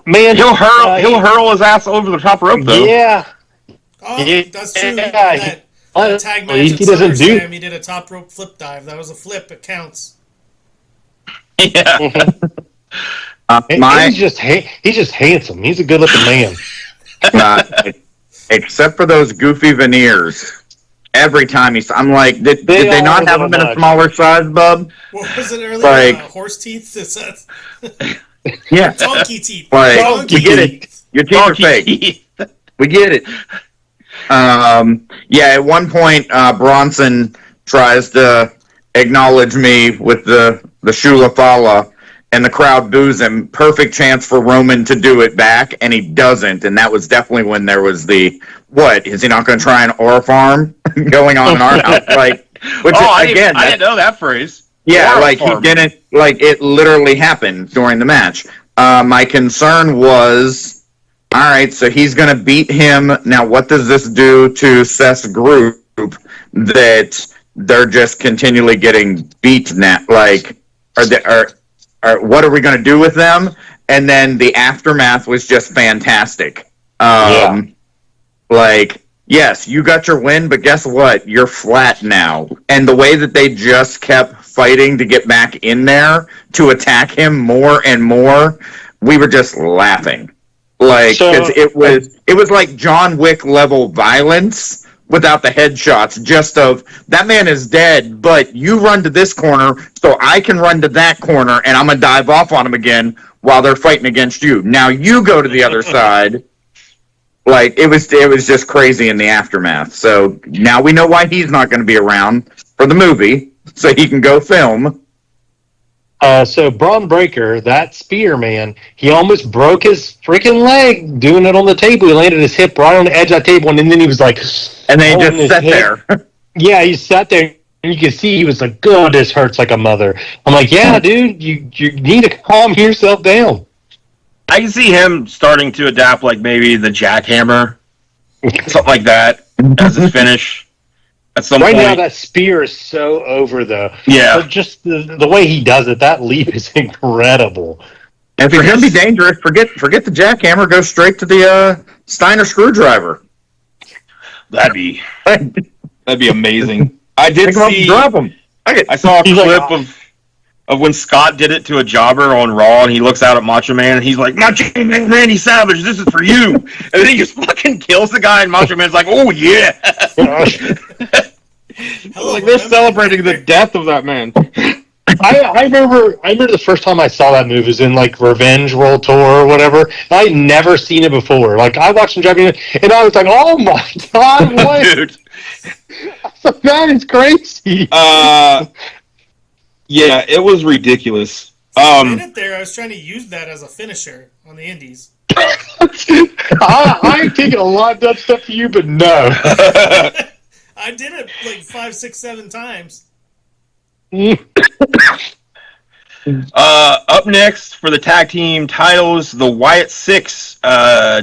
Man, he'll hurl his ass over the top rope though. Yeah. Oh, that's true. That tag match he doesn't do. He did a top rope flip dive. That was a flip. It counts. Yeah. He's just handsome. He's a good looking man. Except for those goofy veneers. Every time I'm like, did they not have him in a smaller size, bub? What was it earlier? Like, horse teeth? Yeah. Donkey teeth. Like, we get it. Your teeth are fake. We get it. Yeah, at one point, Bronson tries to acknowledge me with the Shula Fala, and the crowd boos him. Perfect chance for Roman to do it back, and he doesn't. And that was definitely when there was what? Is he not going to try an aura farm going on in our house? Like, I didn't know that phrase. Yeah, like he didn't. Like, it literally happened during the match. My concern was, all right, so he's going to beat him. Now, what does this do to Seth's group that they're just continually getting beat now? Like, what are we going to do with them? And then the aftermath was just fantastic. Like, yes, you got your win, but guess what? You're flat now. And the way that they just kept fighting to get back in there to attack him more and more, we were just laughing. Like, it was like John Wick level violence without the headshots. Just of, that man is dead, but you run to this corner, so I can run to that corner, and I'm gonna dive off on him again while they're fighting against you. Now you go to the other side. Like, it was just crazy in the aftermath. So now we know why he's not going to be around for the movie, so he can go film. So Braun Breaker, that spear, man, he almost broke his freaking leg doing it on the table. He landed his hip right on the edge of that table, and then he was like... And then he just sat there. Yeah, he sat there, and you can see he was like, God, this hurts like a mother. I'm like, yeah, dude, you need to calm yourself down. I can see him starting to adapt, like, maybe the jackhammer, something like that, as his finish at some point. Right now, that spear is so over, though. Yeah. But just the way he does it, that leap is incredible. And for him to be dangerous, forget the jackhammer, go straight to the Steiner screwdriver. That'd be amazing. I did see... Drop him. I saw a clip of when Scott did it to a jobber on Raw, and he looks out at Macho Man, and he's like, Macho Man, Randy Savage, this is for you. And then he just fucking kills the guy, and Macho Man's like, oh, yeah. Like, they're celebrating the death of that man. I remember the first time I saw that movie was in, like, Revenge World Tour or whatever. I'd never seen it before. Like, I watched him driving, and I was like, oh, my God, what? Dude. That is crazy. Yeah, it was ridiculous. A minute there, I was trying to use that as a finisher on the Indies. I ain't taking a lot of that stuff to you, but no. I did it like 5, 6, 7 times. Up next for the tag team titles, the Wyatt Six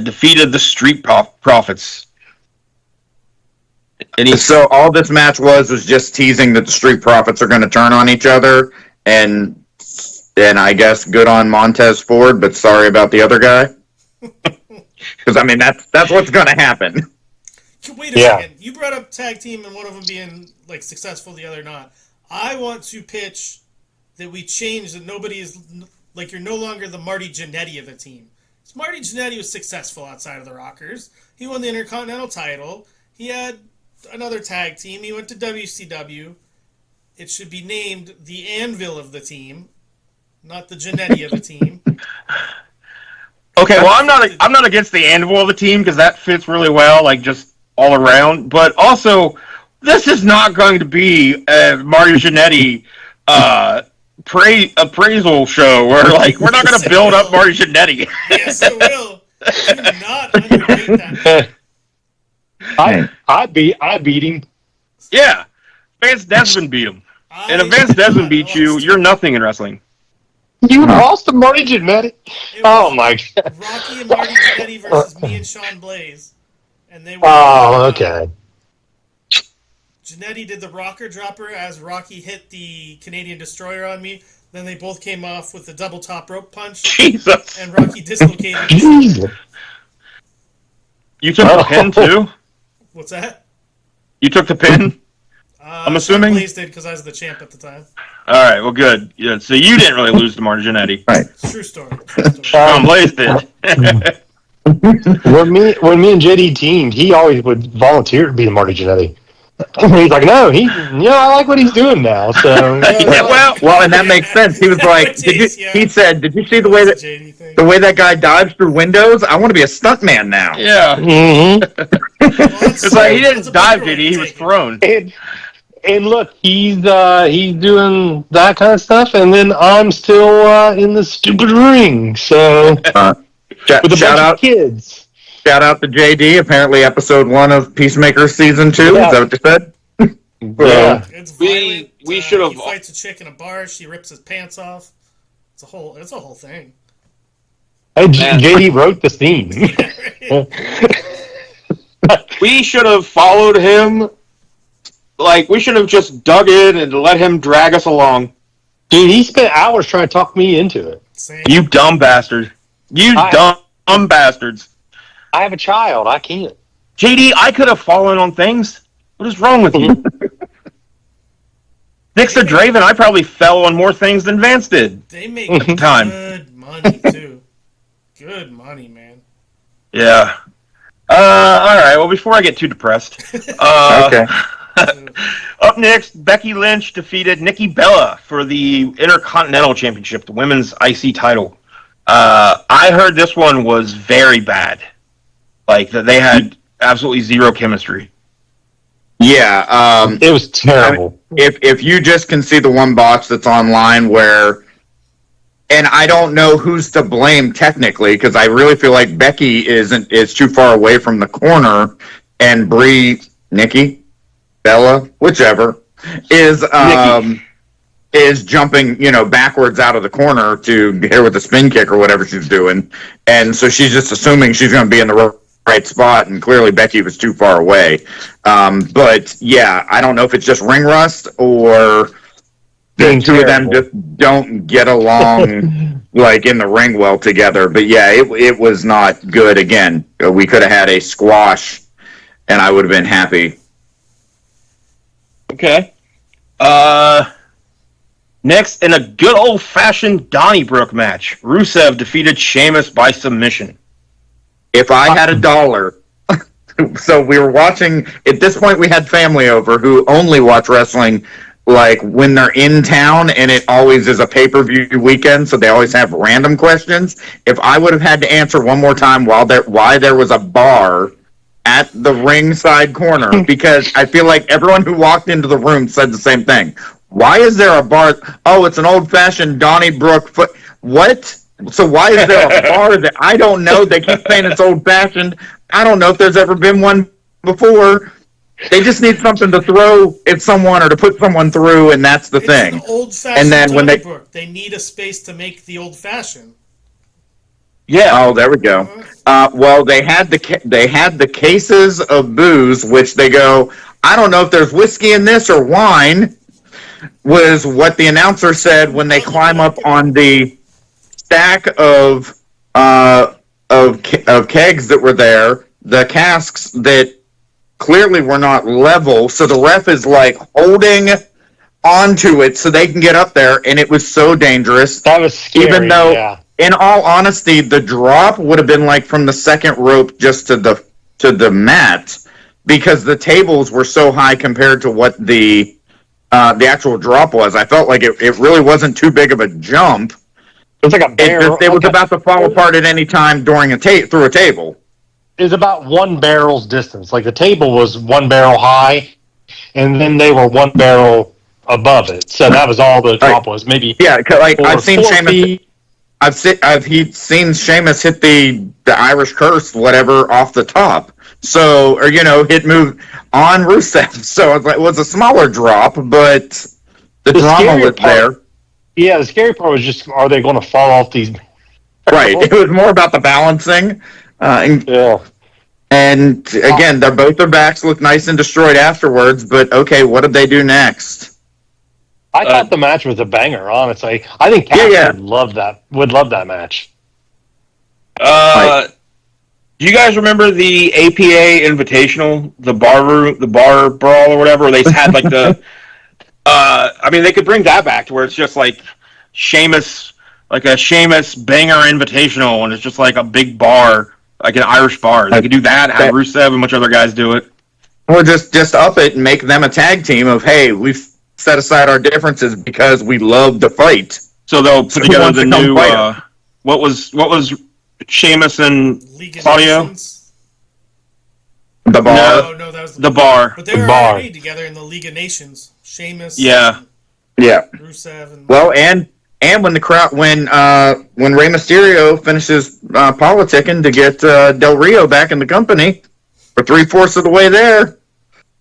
defeated the Street Profits. So all this match was just teasing that the Street Profits are going to turn on each other, and I guess good on Montez Ford, but sorry about the other guy. Because, I mean, that's what's going to happen. Wait a second. You brought up tag team and one of them being like successful, the other not. I want to pitch that we change that nobody is Like, you're no longer the Marty Jannetty of the team. So Marty Jannetty was successful outside of the Rockers. He won the Intercontinental title. He had another tag team. He went to WCW. It should be named the Anvil of the team, not the Jannetty of the team. Okay, well, I'm not against the Anvil of the team because that fits really well, like just all around. But also, this is not going to be a Mario Jannetty appraisal show where like we're not going to build up Mario Jannetty. Yes, it will. Do not underrate that. I beat him. Yeah, Vance Desmond beat him, and if Vance Desmond beats you, you're nothing in wrestling. You lost to Marty Jannetty? Oh, my God. Rocky and Marty Jannetty versus me and Sean Blaze. And they were. Oh, okay. Jannetty did the rocker dropper as Rocky hit the Canadian Destroyer on me. Then they both came off with the double top rope punch. Jesus. And Rocky dislocated. Jesus. You took the pin, too? What's that? You took the pin? I'm assuming? Blaze did because I was the champ at the time. All right, well, good. Yeah, so you didn't really lose to Marty Jannetty. Right. True story. Blaze did. when me and JD teamed, he always would volunteer to be the Marty Jannetty. He's like, no, I like what he's doing now. So yeah, well, and that makes sense. He was like, he said, did you see the way that guy dives through windows? I want to be a stuntman now. Yeah. Mm-hmm. It's like he didn't dive, did he? He was thrown. And look, he's doing that kind of stuff, and then I'm still in the stupid ring. So with a bunch of kids. Shout out to JD. Apparently, episode 1 of Peacemaker season 2. Yeah. Is that what you said? Yeah. It's violent. We should have. He fights a chick in a bar. She rips his pants off. It's a whole thing. Hey, JD wrote the theme. We should have followed him. Like, we should have just dug in and let him drag us along. Dude, he spent hours trying to talk me into it. Same. You dumb bastard. Dumb bastards. I have a child. I can't. JD, I could have fallen on things. What is wrong with you? Next to Draven, I probably fell on more things than Vance did. They make time. Good money, too. Good money, man. Yeah. All right. Well, before I get too depressed. Okay. Up next, Becky Lynch defeated Nikki Bella for the Intercontinental Championship, the women's IC title. I heard this one was very bad. Like, that they had absolutely zero chemistry. Yeah. It was terrible. If you just can see the one box that's online where, and I don't know who's to blame technically, because I really feel like Becky is too far away from the corner, and Nikki, Bella, whichever, is jumping, backwards out of the corner to hit her with a spin kick or whatever she's doing, and so she's just assuming she's going to be in the right spot, and clearly Becky was too far away. But yeah, I don't know if it's just ring rust or the two of them just don't get along like in the ring well together. But yeah, it was not good. Again, we could have had a squash, and I would have been happy. Okay. Next, in a good old-fashioned Donnybrook match, Rusev defeated Sheamus by submission. If I had $1, so we were watching, at this point we had family over who only watch wrestling like when they're in town, and it always is a pay-per-view weekend, so they always have random questions. If I would have had to answer one more time why there was a bar at the ringside corner, because I feel like everyone who walked into the room said the same thing. Why is there a bar? Oh, it's an old-fashioned Donnybrook What? So why is there a bar that I don't know? They keep saying it's old-fashioned. I don't know if there's ever been one before. They just need something to throw at someone or to put someone through, and that's the thing. An old-fashioned and then when they need a space to make the old-fashioned. Yeah. Oh, there we go. Well, they had the cases of booze, which they go, I don't know if there's whiskey in this or wine, was what the announcer said when they climb up on the stack of kegs that were there, the casks that clearly were not level. So the ref is like holding onto it so they can get up there, and it was so dangerous. That was scary. Even though, yeah. in all honesty, the drop would have been like from the second rope just to the mat, because the tables were so high compared to what the actual drop was. I felt like it really wasn't too big of a jump. It was like a barrel. It was about to fall apart at any time during through a table. It was about one barrel's distance. Like the table was one barrel high, and then they were one barrel above it. So that was all the drop was. Maybe I've seen Sheamus. I've seen Sheamus hit the Irish curse, whatever, off the top. So, or hit move on Rusev. So it was a smaller drop, but the drama was there. Yeah, the scary part was just, are they going to fall off these? Right. It was more about the balancing. And again, both their backs looked nice and destroyed afterwards. But okay, what did they do next? I thought the match was a banger. Honestly, I think Cass would love that. Would love that match. Do you guys remember the APA Invitational, the bar brawl or whatever? Where they had like the. I mean, they could bring that back to where it's just like Sheamus, like a Sheamus banger invitational, and it's just like a big bar, like an Irish bar. They could do that, have Rusev and a bunch of other guys do it. Or just up it and make them a tag team of, hey, we've set aside our differences because we love to fight. So they'll put together the new, what was Sheamus and Claudio? The bar. No, that was the bar. But they were already together in the League of Nations. Sheamus. Yeah. Rusev. And well, and when the crowd, when Rey Mysterio finishes politicking to get Del Rio back in the company, we're 3/4 of the way there.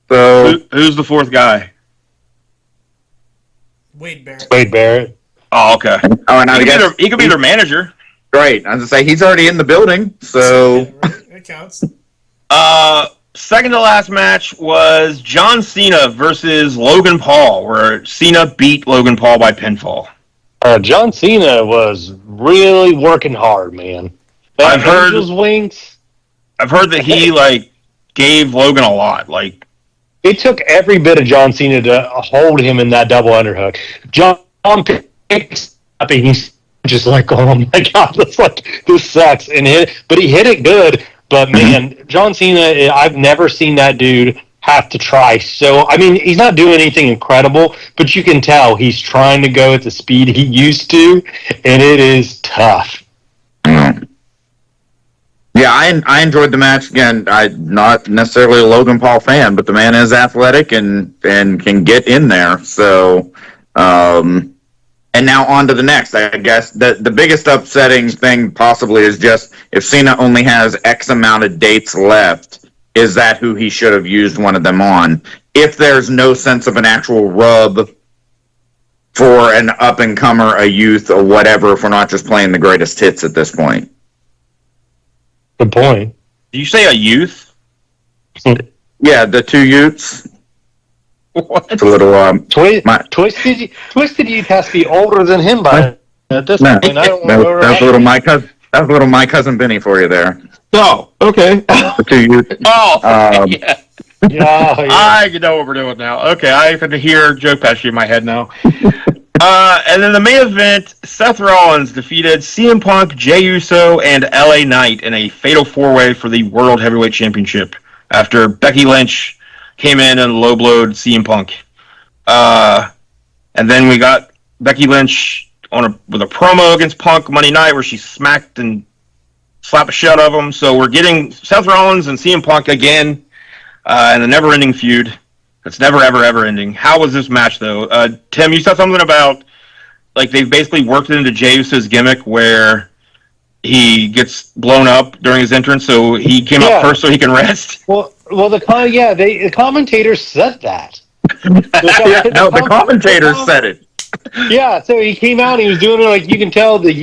So who's the fourth guy? Wade Barrett. Oh, okay. He could be their manager. Right. I was gonna say he's already in the building, so it counts. Second to last match was John Cena versus Logan Paul, where Cena beat Logan Paul by pinfall. John Cena was really working hard, man. I've heard wings. I've heard that he gave Logan a lot. Like, it took every bit of John Cena to hold him in that double underhook. John picks up and he's just like, oh my god, this sucks, but he hit it good. But man, John Cena, I've never seen that dude have to try. So, I mean, he's not doing anything incredible, but you can tell he's trying to go at the speed he used to, and it is tough. Yeah, I enjoyed the match. Again, I'm not necessarily a Logan Paul fan, but the man is athletic and can get in there. So, and now on to the next. I guess the biggest upsetting thing possibly is just if Cena only has X amount of dates left, is that who he should have used one of them on? If there's no sense of an actual rub for an up-and-comer, a youth, or whatever, if we're not just playing the greatest hits at this point. Good point. Did you say a youth? Yeah, the two youths. What? It's a little Twisted Youth has to be older than him by at this point. That's a little my cousin. That's a little my cousin Benny for you there. Oh, okay. The two youths. Oh, yeah. Yeah. I know what we're doing now. Okay, I can hear Joe Pesci in my head now. And then the main event, Seth Rollins defeated CM Punk, Jey Uso, and LA Knight in a fatal four-way for the World Heavyweight Championship after Becky Lynch came in and low-blowed CM Punk. And then we got Becky Lynch with a promo against Punk Monday night where she smacked and slapped the shit out of him. So we're getting Seth Rollins and CM Punk again in a never-ending feud. It's never, ever, ever ending. How was this match, though? Tim, you said something about, they've basically worked it into Jey Uso's gimmick where he gets blown up during his entrance, so he came up first so he can rest. Well, the commentators said that. The commentators said it. Yeah, so he came out and he was doing it you can tell the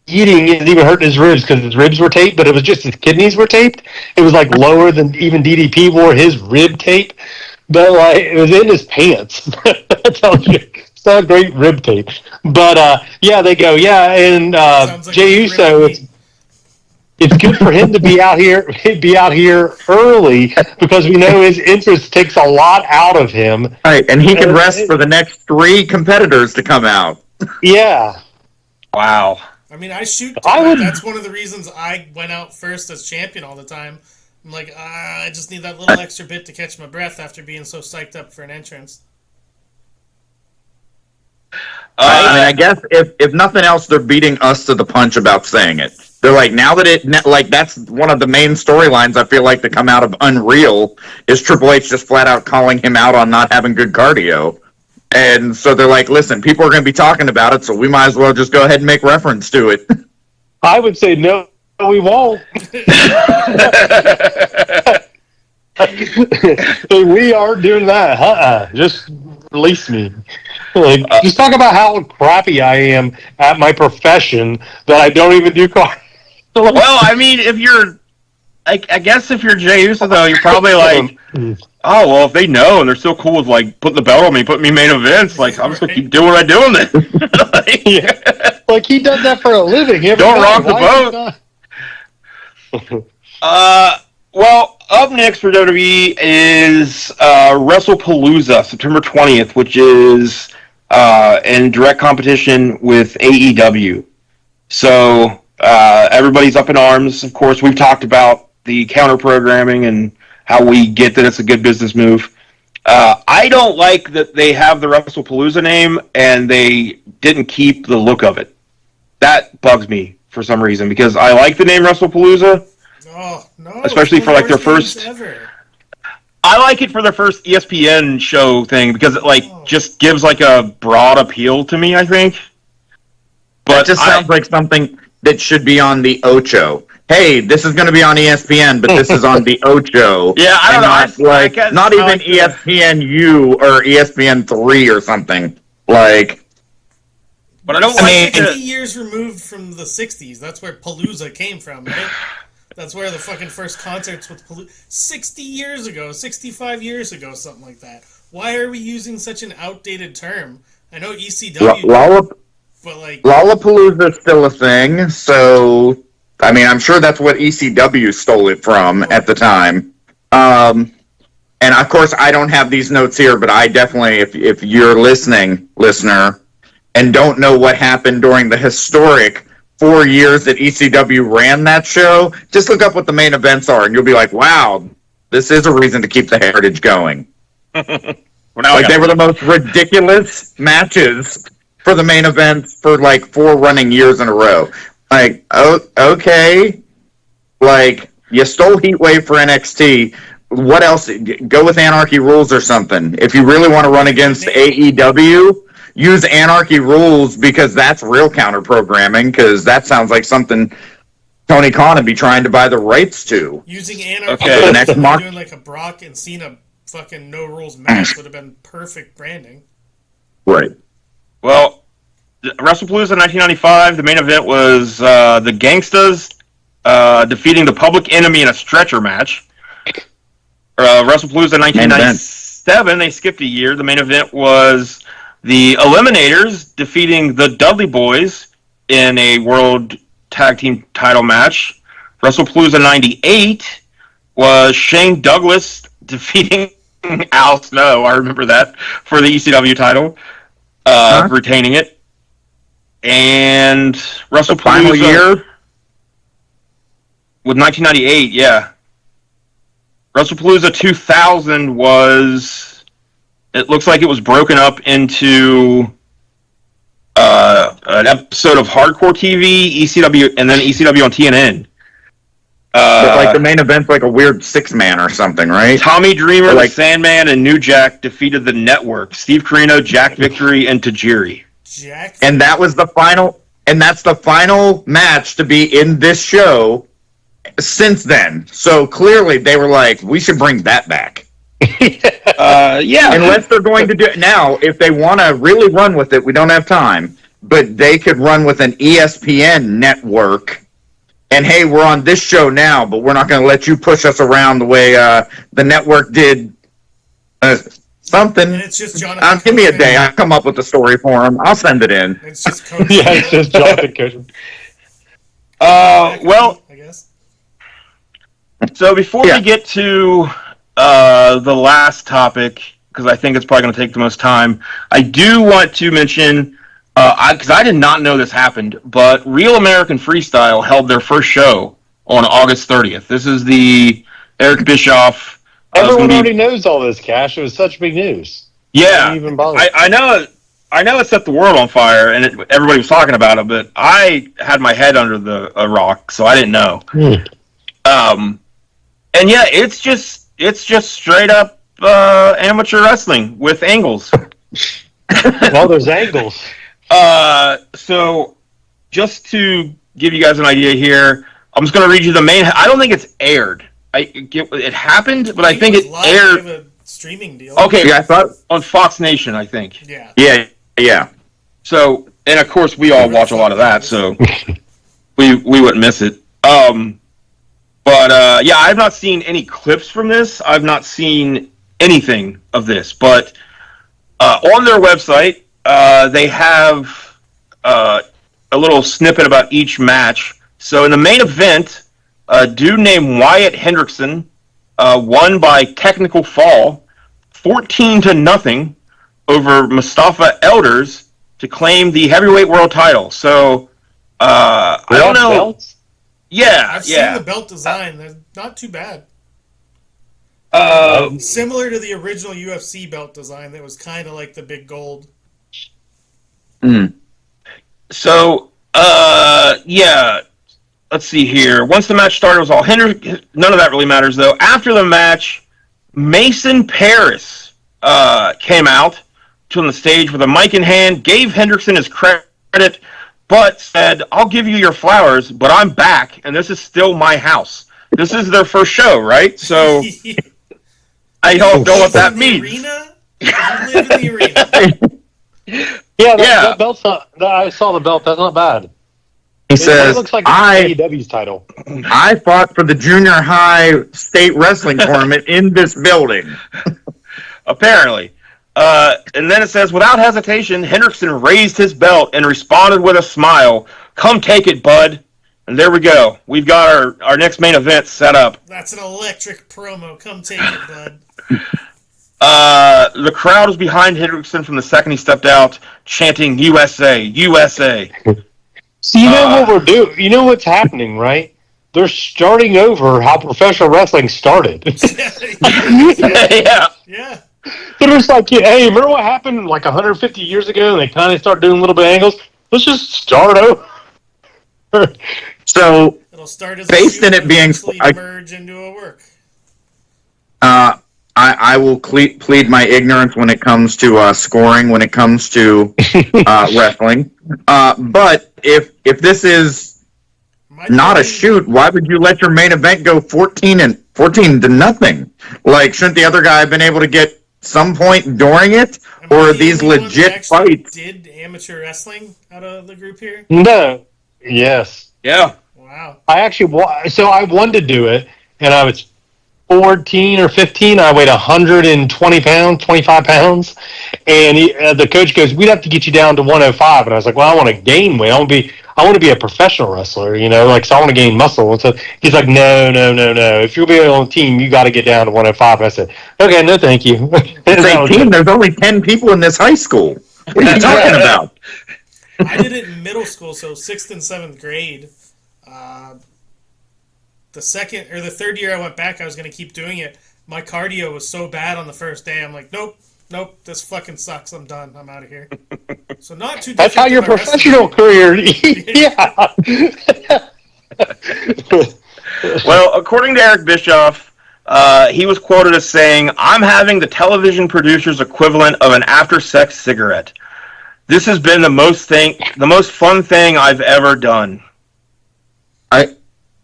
eating isn't even hurting his ribs because his ribs were taped, but it was just his kidneys were taped. It was lower than even DDP wore his rib tape, but it was in his pants. That tells you it's not a great rib tape. But they go, and Jey Uso, it's good for him to be out here early because we know his interest takes a lot out of him. Right, and he can rest for the next 3 competitors to come out. Yeah. Wow. I mean, that's one of the reasons I went out first as champion all the time. I'm like, I just need that little extra bit to catch my breath after being so psyched up for an entrance. I mean, I guess if nothing else, they're beating us to the punch about saying it. They're like, now that that's one of the main storylines I feel like to come out of Unreal is Triple H just flat out calling him out on not having good cardio. And so they're like, listen, people are going to be talking about it, so we might as well just go ahead and make reference to it. I would say no, we won't. We aren't doing that. Just release me. Just talk about how crappy I am at my profession that I don't even do cardio. Well, I mean, if you're, I guess if you're Jey Uso, though, you're probably like, oh, well, if they know and they're so cool with, like, putting the belt on me, putting me main events, like, I'm just going to keep doing what I'm doing then. Like, he does that for a living. Don't rock the boat. Well, up next for WWE is WrestlePalooza, September 20th, which is in direct competition with AEW. So everybody's up in arms. Of course, we've talked about the counter programming and how we get that it's a good business move. I don't like that they have the WrestlePalooza name and they didn't keep the look of it. That bugs me for some reason because I like the name WrestlePalooza. Oh, no. Especially for like their first. Ever. I like it for their first ESPN show thing because it just gives like a broad appeal to me, I think. But it just sounds like something that should be on the Ocho. Hey, this is going to be on ESPN, but this is on the Ocho. Yeah, I don't know. Not even ESPNU or ESPN3 or something. Like, but I don't want 50 years removed from the 60s. That's where Palooza came from, right? That's where the fucking first concerts with 60 years ago, 65 years ago, something like that. Why are we using such an outdated term? I know ECW, but like Lollapalooza is still a thing, so I mean, I'm sure that's what ECW stole it from at the time. And of course, I don't have these notes here, but I definitely, if you're listening, listener, and don't know what happened during the historic 4 years that ECW ran that show, just look up what the main events are, and you'll be like, wow, this is a reason to keep the heritage going. Like, they were the most ridiculous matches for the main events for, like, 4 running years in a row. Like, okay. Like, you stole Heatwave for NXT. What else? Go with Anarchy Rules or something. If you really want to run against AEW, use Anarchy Rules because that's real counter programming. Because that sounds like something Tony Khan would be trying to buy the rights to. Using Anarchy Rules and doing like a Brock and Cena fucking no rules match would have been perfect branding. Right. Well, WrestlePalooza 1995. The main event was the Gangstas defeating the Public Enemy in a stretcher match. WrestlePalooza 1997. They skipped a year. The main event was the Eliminators defeating the Dudley Boys in a World Tag Team title match. WrestlePalooza 98 was Shane Douglas defeating Al Snow. I remember that for the ECW title, retaining it. And WrestlePalooza final year with 1998, yeah. WrestlePalooza 2000 was. It looks like it was broken up into an episode of Hardcore TV, ECW, and then ECW on TNN. But like the main event's like a weird 6-man or something, right? Tommy Dreamer, the Sandman, and New Jack defeated the Network. Steve Corino, Jack Victory, and Tajiri. And that was the final. And that's the final match to be in this show since then. So clearly they were like, we should bring that back. Yeah. Unless they're going to do it now, if they want to really run with it, we don't have time. But they could run with an ESPN network. And hey, we're on this show now, but we're not going to let you push us around the way the network did something. And it's just Jonathan. Give me a day. I'll come up with a story for him. I'll send it in. It's just Coach. Yeah, it's just Jonathan Coachman. Well, I guess. So before we get to the last topic, because I think it's probably going to take the most time, I do want to mention, because I did not know this happened, but Real American Freestyle held their first show on August 30th. This is the Eric Bischoff. Everyone already knows all this, Cash. It was such big news. Yeah, Even bother. I know. I know it set the world on fire, and everybody was talking about it, but I had my head under a rock, so I didn't know. And yeah, it's just straight up amateur wrestling with angles. Well, there's angles. So just to give you guys an idea here, I'm just going to read you the main. I don't think it's aired. It happened, but I think it aired. They have a streaming deal. Okay, yeah, I thought on Fox Nation, I think. Yeah. So, and of course, we all watch a lot of that, so we wouldn't miss it. But yeah, I've not seen any clips from this. I've not seen anything of this. But on their website, they have a little snippet about each match. So in the main event, a dude named Wyatt Hendrickson won by technical fall, 14-0 over Mustafa Elders to claim the heavyweight world title. So I don't know. Belts? Yeah, I've seen the belt design. They're not too bad. Similar to the original UFC belt design that was kind of like the big gold. So, yeah. Let's see here. Once the match started, it was all none of that really matters, though. After the match, Mason Paris came out on the stage with a mic in hand, gave Hendrickson his credit, but said, "I'll give you your flowers, but I'm back, and this is still my house." This is their first show, right? So I don't know what that means. Arena? You live in the arena. Yeah, that belt's not. I saw the belt. That's not bad. He says, it looks like AEW's title. I fought for the junior high state wrestling tournament in this building. Apparently. And then it says, without hesitation, Hendrickson raised his belt and responded with a smile. "Come take it, bud." And there we go. We've got our next main event set up. That's an electric promo. Come take it, bud. The crowd was behind Hendrickson from the second he stepped out, chanting "USA, USA." So you know what we're doing? You know what's happening, right? They're starting over how professional wrestling started. Yeah. Yeah. They're just like, hey, remember what happened like 150 years ago? And they kind of start doing a little bit of angles. Let's just start over. So, It'll start as based in it being, merge into a work. I will plead my ignorance when it comes to scoring, when it comes to wrestling. But if this is not a shoot, why would you let your main event go 14-0? Like, shouldn't the other guy have been able to get some point during it? Or are these legit fights? Did amateur wrestling out of the group here? No. Yes. Yeah. Wow. I wanted to do it, and I was 14 or 15. I weighed 120 pounds, 25 pounds. And the coach goes, "We'd have to get you down to 105." And I was like, "Well, I want to gain weight. I want to be a professional wrestler, so I want to gain muscle." And so he's like, No. If you'll be on the team, you got to get down to 105. And I said, "Okay, no, thank you." It's 18. There's only 10 people in this high school. What are you talking about? I did it in middle school, so 6th and 7th grade. The third year I went back, I was going to keep doing it. My cardio was so bad on the first day. I'm like, nope, this fucking sucks. I'm done. I'm out of here. So not too. That's how your professional career. Yeah. Well, according to Eric Bischoff, he was quoted as saying, "I'm having the television producer's equivalent of an after-sex cigarette. This has been the most fun thing I've ever done."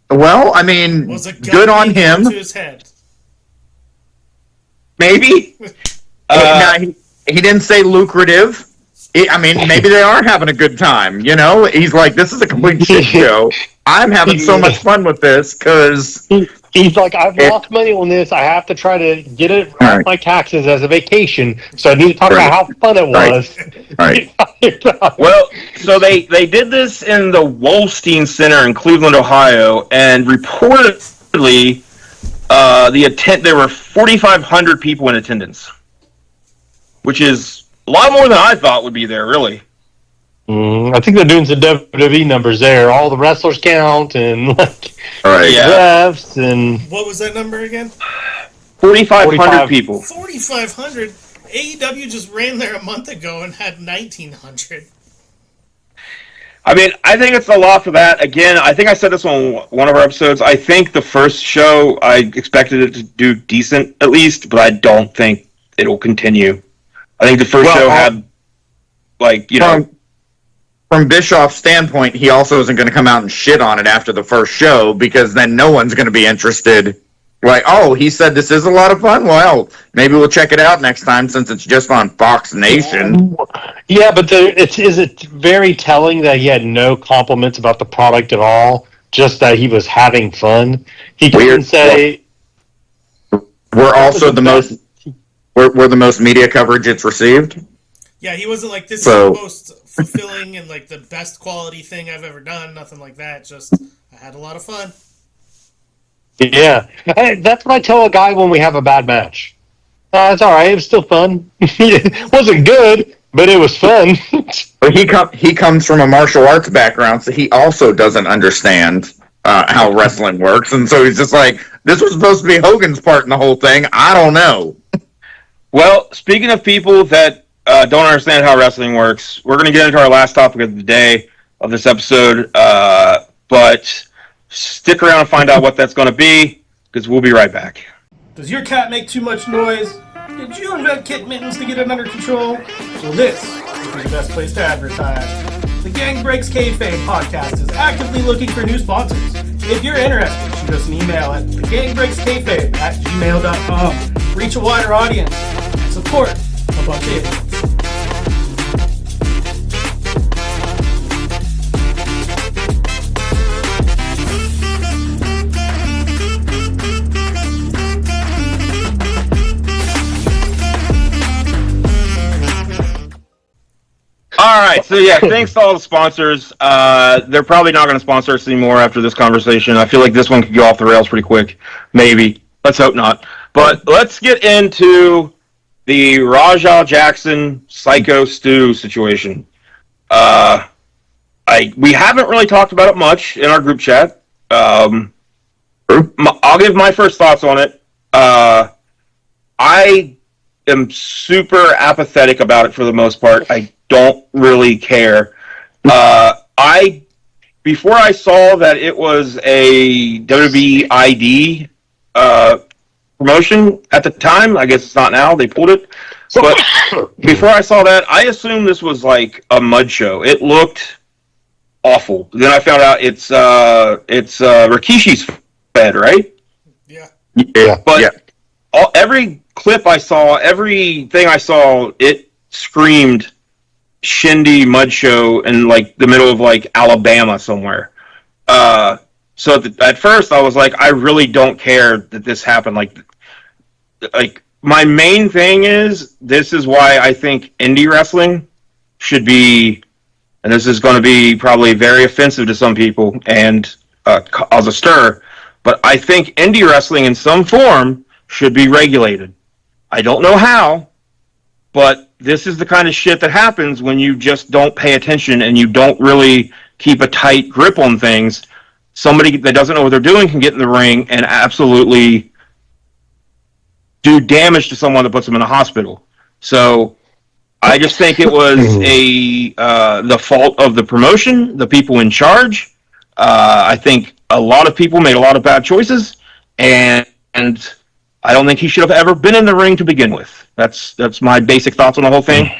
Good on him. To his head. Maybe. He didn't say lucrative. Maybe they are having a good time. He's like, this is a complete shit show. I'm having so much fun with this because he's like, I've lost money on this. I have to try to get it off my taxes as a vacation. So I need to talk about how fun it was. Right. Well, so they did this in the Wolstein Center in Cleveland, Ohio, and reportedly There were 4,500 people in attendance, which is a lot more than I thought would be there. Really. I think they're doing some WWE numbers there. All the wrestlers count and like refs and. What was that number again? 4,500 people. 4,500. AEW just ran there a month ago and had 1,900. I mean, I think it's a lot for that. Again, I think I said this on one of our episodes. I think the first show, I expected it to do decent, at least, but I don't think it'll continue. I think the first show had, From Bischoff's standpoint, he also isn't going to come out and shit on it after the first show, because then no one's going to be interested. Like, oh, he said this is a lot of fun? Well, maybe we'll check it out next time since it's just on Fox Nation. Yeah, but is it very telling that he had no compliments about the product at all, just that he was having fun? He couldn't say... We're also we're the most media coverage it's received. Yeah, he wasn't like, this is the most fulfilling and like the best quality thing I've ever done, nothing like that. Just, I had a lot of fun. Yeah, that's what I tell a guy when we have a bad match. It's all right. It was still fun. It wasn't good, but it was fun. But he comes from a martial arts background, so he also doesn't understand how wrestling works, and so he's just like, this was supposed to be Hogan's part in the whole thing. I don't know. Well, speaking of people that don't understand how wrestling works, we're going to get into our last topic of the day of this episode, but stick around and find out what that's going to be, because we'll be right back. Does your cat make too much noise? Did you invent kit mittens to get it under control? Well, this would be the best place to advertise. The Gang Breaks Kayfabe podcast is actively looking for new sponsors. If you're interested, shoot us an email at thegangbreakskayfabe@gmail.com. Reach a wider audience. Support a bunch of idiots. All right, so yeah, thanks to all the sponsors. They're probably not going to sponsor us anymore after this conversation. I feel like this one could go off the rails pretty quick. Maybe. Let's hope not. But let's get into the Rajah Jackson Psycho Stu situation. We haven't really talked about it much in our group chat. I'll give my first thoughts on it. I am super apathetic about it for the most part. I don't really care. Before I saw that it was a WWE ID promotion at the time, I guess it's not now, they pulled it. But before I saw that, I assumed this was like a mud show. It looked awful. Then I found out it's Rikishi's fed, right? Yeah. But every clip I saw, everything I saw, it screamed shindy mud show in like the middle of like Alabama somewhere. So at first I was like, I really don't care that this happened. Like my main thing is, this is why I think indie wrestling should be, and this is going to be probably very offensive to some people and cause a stir, but I think indie wrestling in some form should be regulated. I don't know how, but this is the kind of shit that happens when you just don't pay attention and you don't really keep a tight grip on things. Somebody that doesn't know what they're doing can get in the ring and absolutely do damage to someone that puts them in a hospital. So I just think it was the fault of the promotion, the people in charge. I think a lot of people made a lot of bad choices, and I don't think he should have ever been in the ring to begin with. That's my basic thoughts on the whole thing.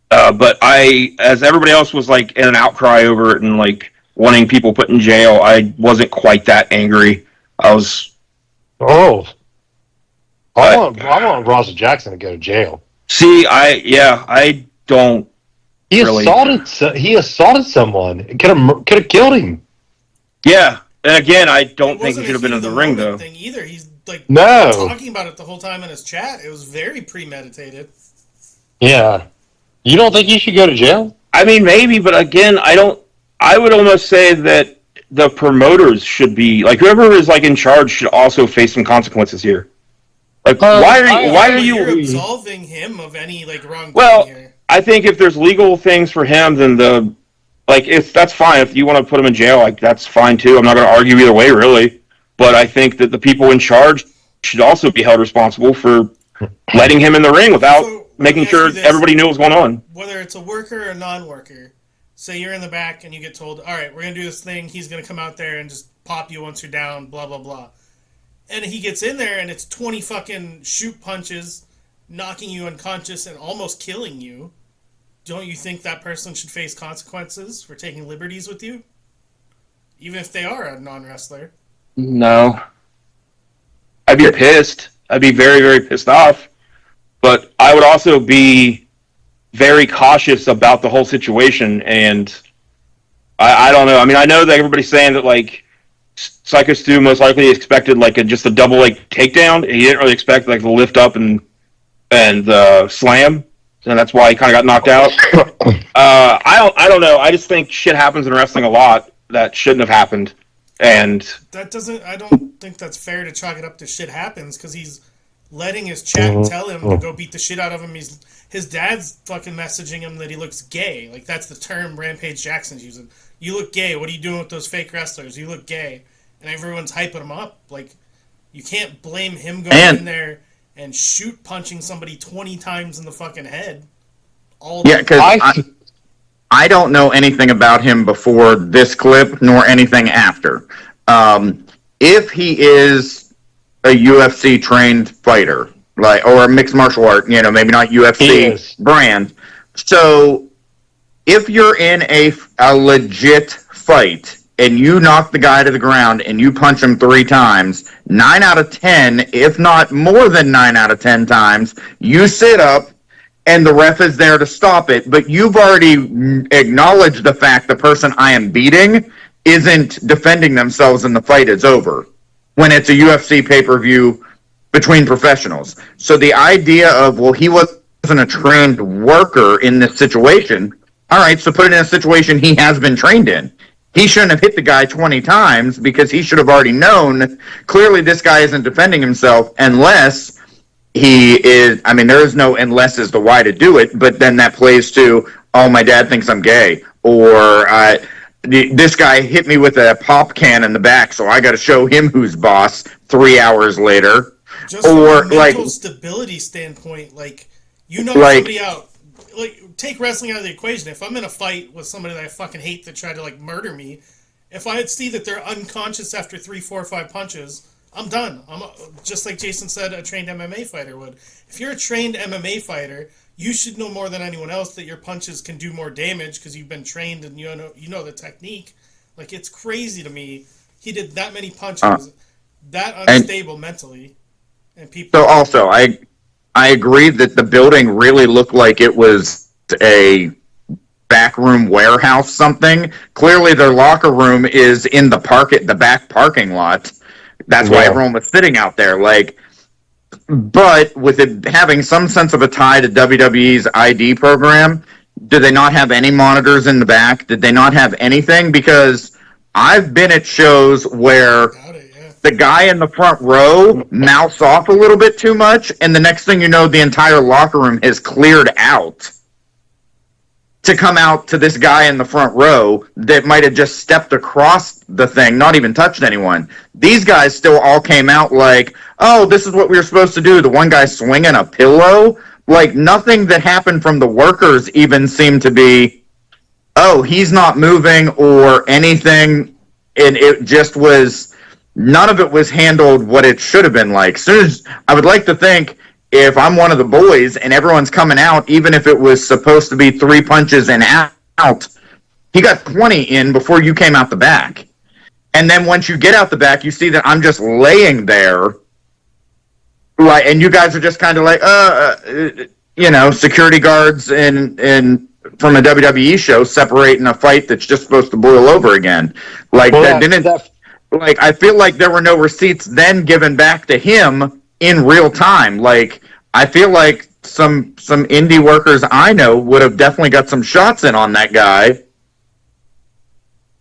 But as everybody else was like in an outcry over it and like wanting people put in jail, I wasn't quite that angry. I was. I want Rajah Jackson to go to jail. See, I don't. He assaulted someone. Could have killed him. Yeah, and again, I don't think he should have been in the ring though. Thing either. He's like no talking about it the whole time in his chat. It was very premeditated. Yeah, you don't think he should go to jail? I mean, maybe, but again, I don't. I would almost say that the promoters should be like whoever is like in charge should also face some consequences here. Like, why are You're you absolving him of any like wrongdoing Well, here. I think if there's legal things for him, then if that's fine. If you want to put him in jail, like that's fine too. I'm not going to argue either way, really. But I think that the people in charge should also be held responsible for letting him in the ring without making sure everybody knew what was going on. Whether it's a worker or a non-worker, say you're in the back and you get told, all right, we're going to do this thing. He's going to come out there and just pop you once you're down, blah, blah, blah. And he gets in there and it's 20 fucking shoot punches, knocking you unconscious and almost killing you. Don't you think that person should face consequences for taking liberties with you? Even if they are a non-wrestler. No. I'd be pissed. I'd be very, very pissed off. But I would also be very cautious about the whole situation. And I don't know. I mean, I know that everybody's saying that, like, Psycho Stu most likely expected, like, just a double leg takedown. He didn't really expect, like, the lift up and slam. And that's why he kind of got knocked out. I don't know. I just think shit happens in wrestling a lot that shouldn't have happened. And I don't think that's fair to chalk it up to shit happens because he's letting his chat tell him to go beat the shit out of him. His dad's fucking messaging him that he looks gay. Like, that's the term Rampage Jackson's using. You look gay. What are you doing with those fake wrestlers? You look gay. And everyone's hyping him up. Like, you can't blame him going in there and shoot punching somebody 20 times in the fucking head. Yeah, because I don't know anything about him before this clip, nor anything after. If he is a UFC trained fighter, like, or a mixed martial art, maybe not UFC brand. So if you're in a legit fight and you knock the guy to the ground and you punch him 3 times, 9 out of 10, if not more than 9 out of 10 times, you sit up and the ref is there to stop it, but you've already acknowledged the fact the person I am beating isn't defending themselves and the fight is over when it's a UFC pay-per-view between professionals. So the idea of, well, he wasn't a trained worker in this situation, all right, so put it in a situation he has been trained in. He shouldn't have hit the guy 20 times because he should have already known, clearly this guy isn't defending himself unless he is, I mean, there is no unless as to why to do it, but then that plays to, oh, my dad thinks I'm gay, or this guy hit me with a pop can in the back, so I got to show him who's boss 3 hours later. Just from a mental stability standpoint, like, somebody out. Like, take wrestling out of the equation. If I'm in a fight with somebody that I fucking hate that tried to, like, murder me, if I see that they're unconscious after 3, 4, 5 punches, I'm done. Just like Jason said, a trained MMA fighter would. If you're a trained MMA fighter, you should know more than anyone else that your punches can do more damage because you've been trained and you know the technique. Like, it's crazy to me. He did that many punches, that unstable mentally, and people. So also, I agree that the building really looked like it was a backroom warehouse something. Clearly, their locker room is in the back parking lot. That's why everyone was sitting out there. Like, but with it having some sense of a tie to WWE's ID program, did they not have any monitors in the back? Did they not have anything? Because I've been at shows where the guy in the front row mouths off a little bit too much, and the next thing you know, the entire locker room is cleared out to come out to this guy in the front row that might have just stepped across the thing, not even touched anyone. These guys still all came out like, oh, this is what we were supposed to do. The one guy swinging a pillow. Like, nothing that happened from the workers even seemed to be, oh, he's not moving or anything. And it just was, none of it was handled what it should have been like. Soon as, I would like to think, if I'm one of the boys and everyone's coming out, even if it was supposed to be 3 punches and out, he got 20 in before you came out the back. And then once you get out the back, you see that I'm just laying there, like, and you guys are just kind of like, security guards and from a WWE show separating a fight that's just supposed to boil over again. Like, like, I feel like there were no receipts then given back to him in real time. Like, I feel like some indie workers I know would have definitely got some shots in on that guy.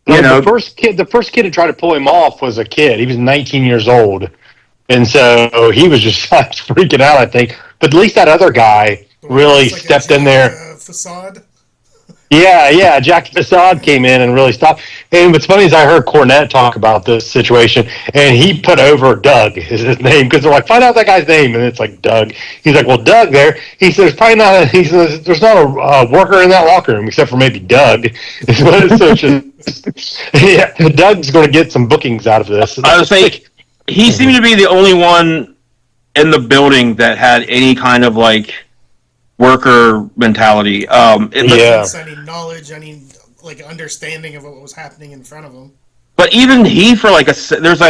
You know, the first kid to try to pull him off was a kid. He was 19 years old, and so he was just freaking out, I think. But at least that other guy really stepped in there. Facade. Yeah, Jack Facade came in and really stopped. And what's funny is I heard Cornette talk about this situation, and he put over Doug is his name because they're like, find out that guy's name, and it's like Doug. He's like, well, Doug there. He says probably not. He says there's not a worker in that locker room except for maybe Doug. Yeah, Doug's going to get some bookings out of this. I would say he seemed to be the only one in the building that had any kind of like worker mentality. Any knowledge, any like understanding of what was happening in front of him. But even he, for like there's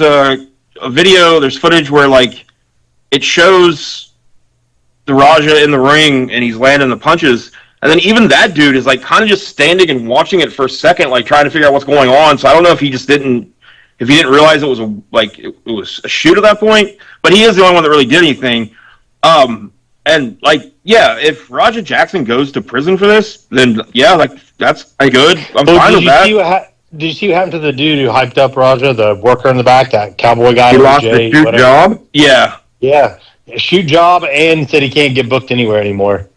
a video, there's footage where like it shows the Raja in the ring and he's landing the punches, and then even that dude is like kind of just standing and watching it for a second, like trying to figure out what's going on. So I don't know if he didn't realize it was it was a shoot at that point. But he is the only one that really did anything. And like, yeah, if Raja Jackson goes to prison for this, then yeah, like that's good. I'm fine with that. Did you see what happened to the dude who hyped up Raja, the worker in the back, that cowboy guy? He lost the shoot job? Yeah. Shoot job, and said he can't get booked anywhere anymore.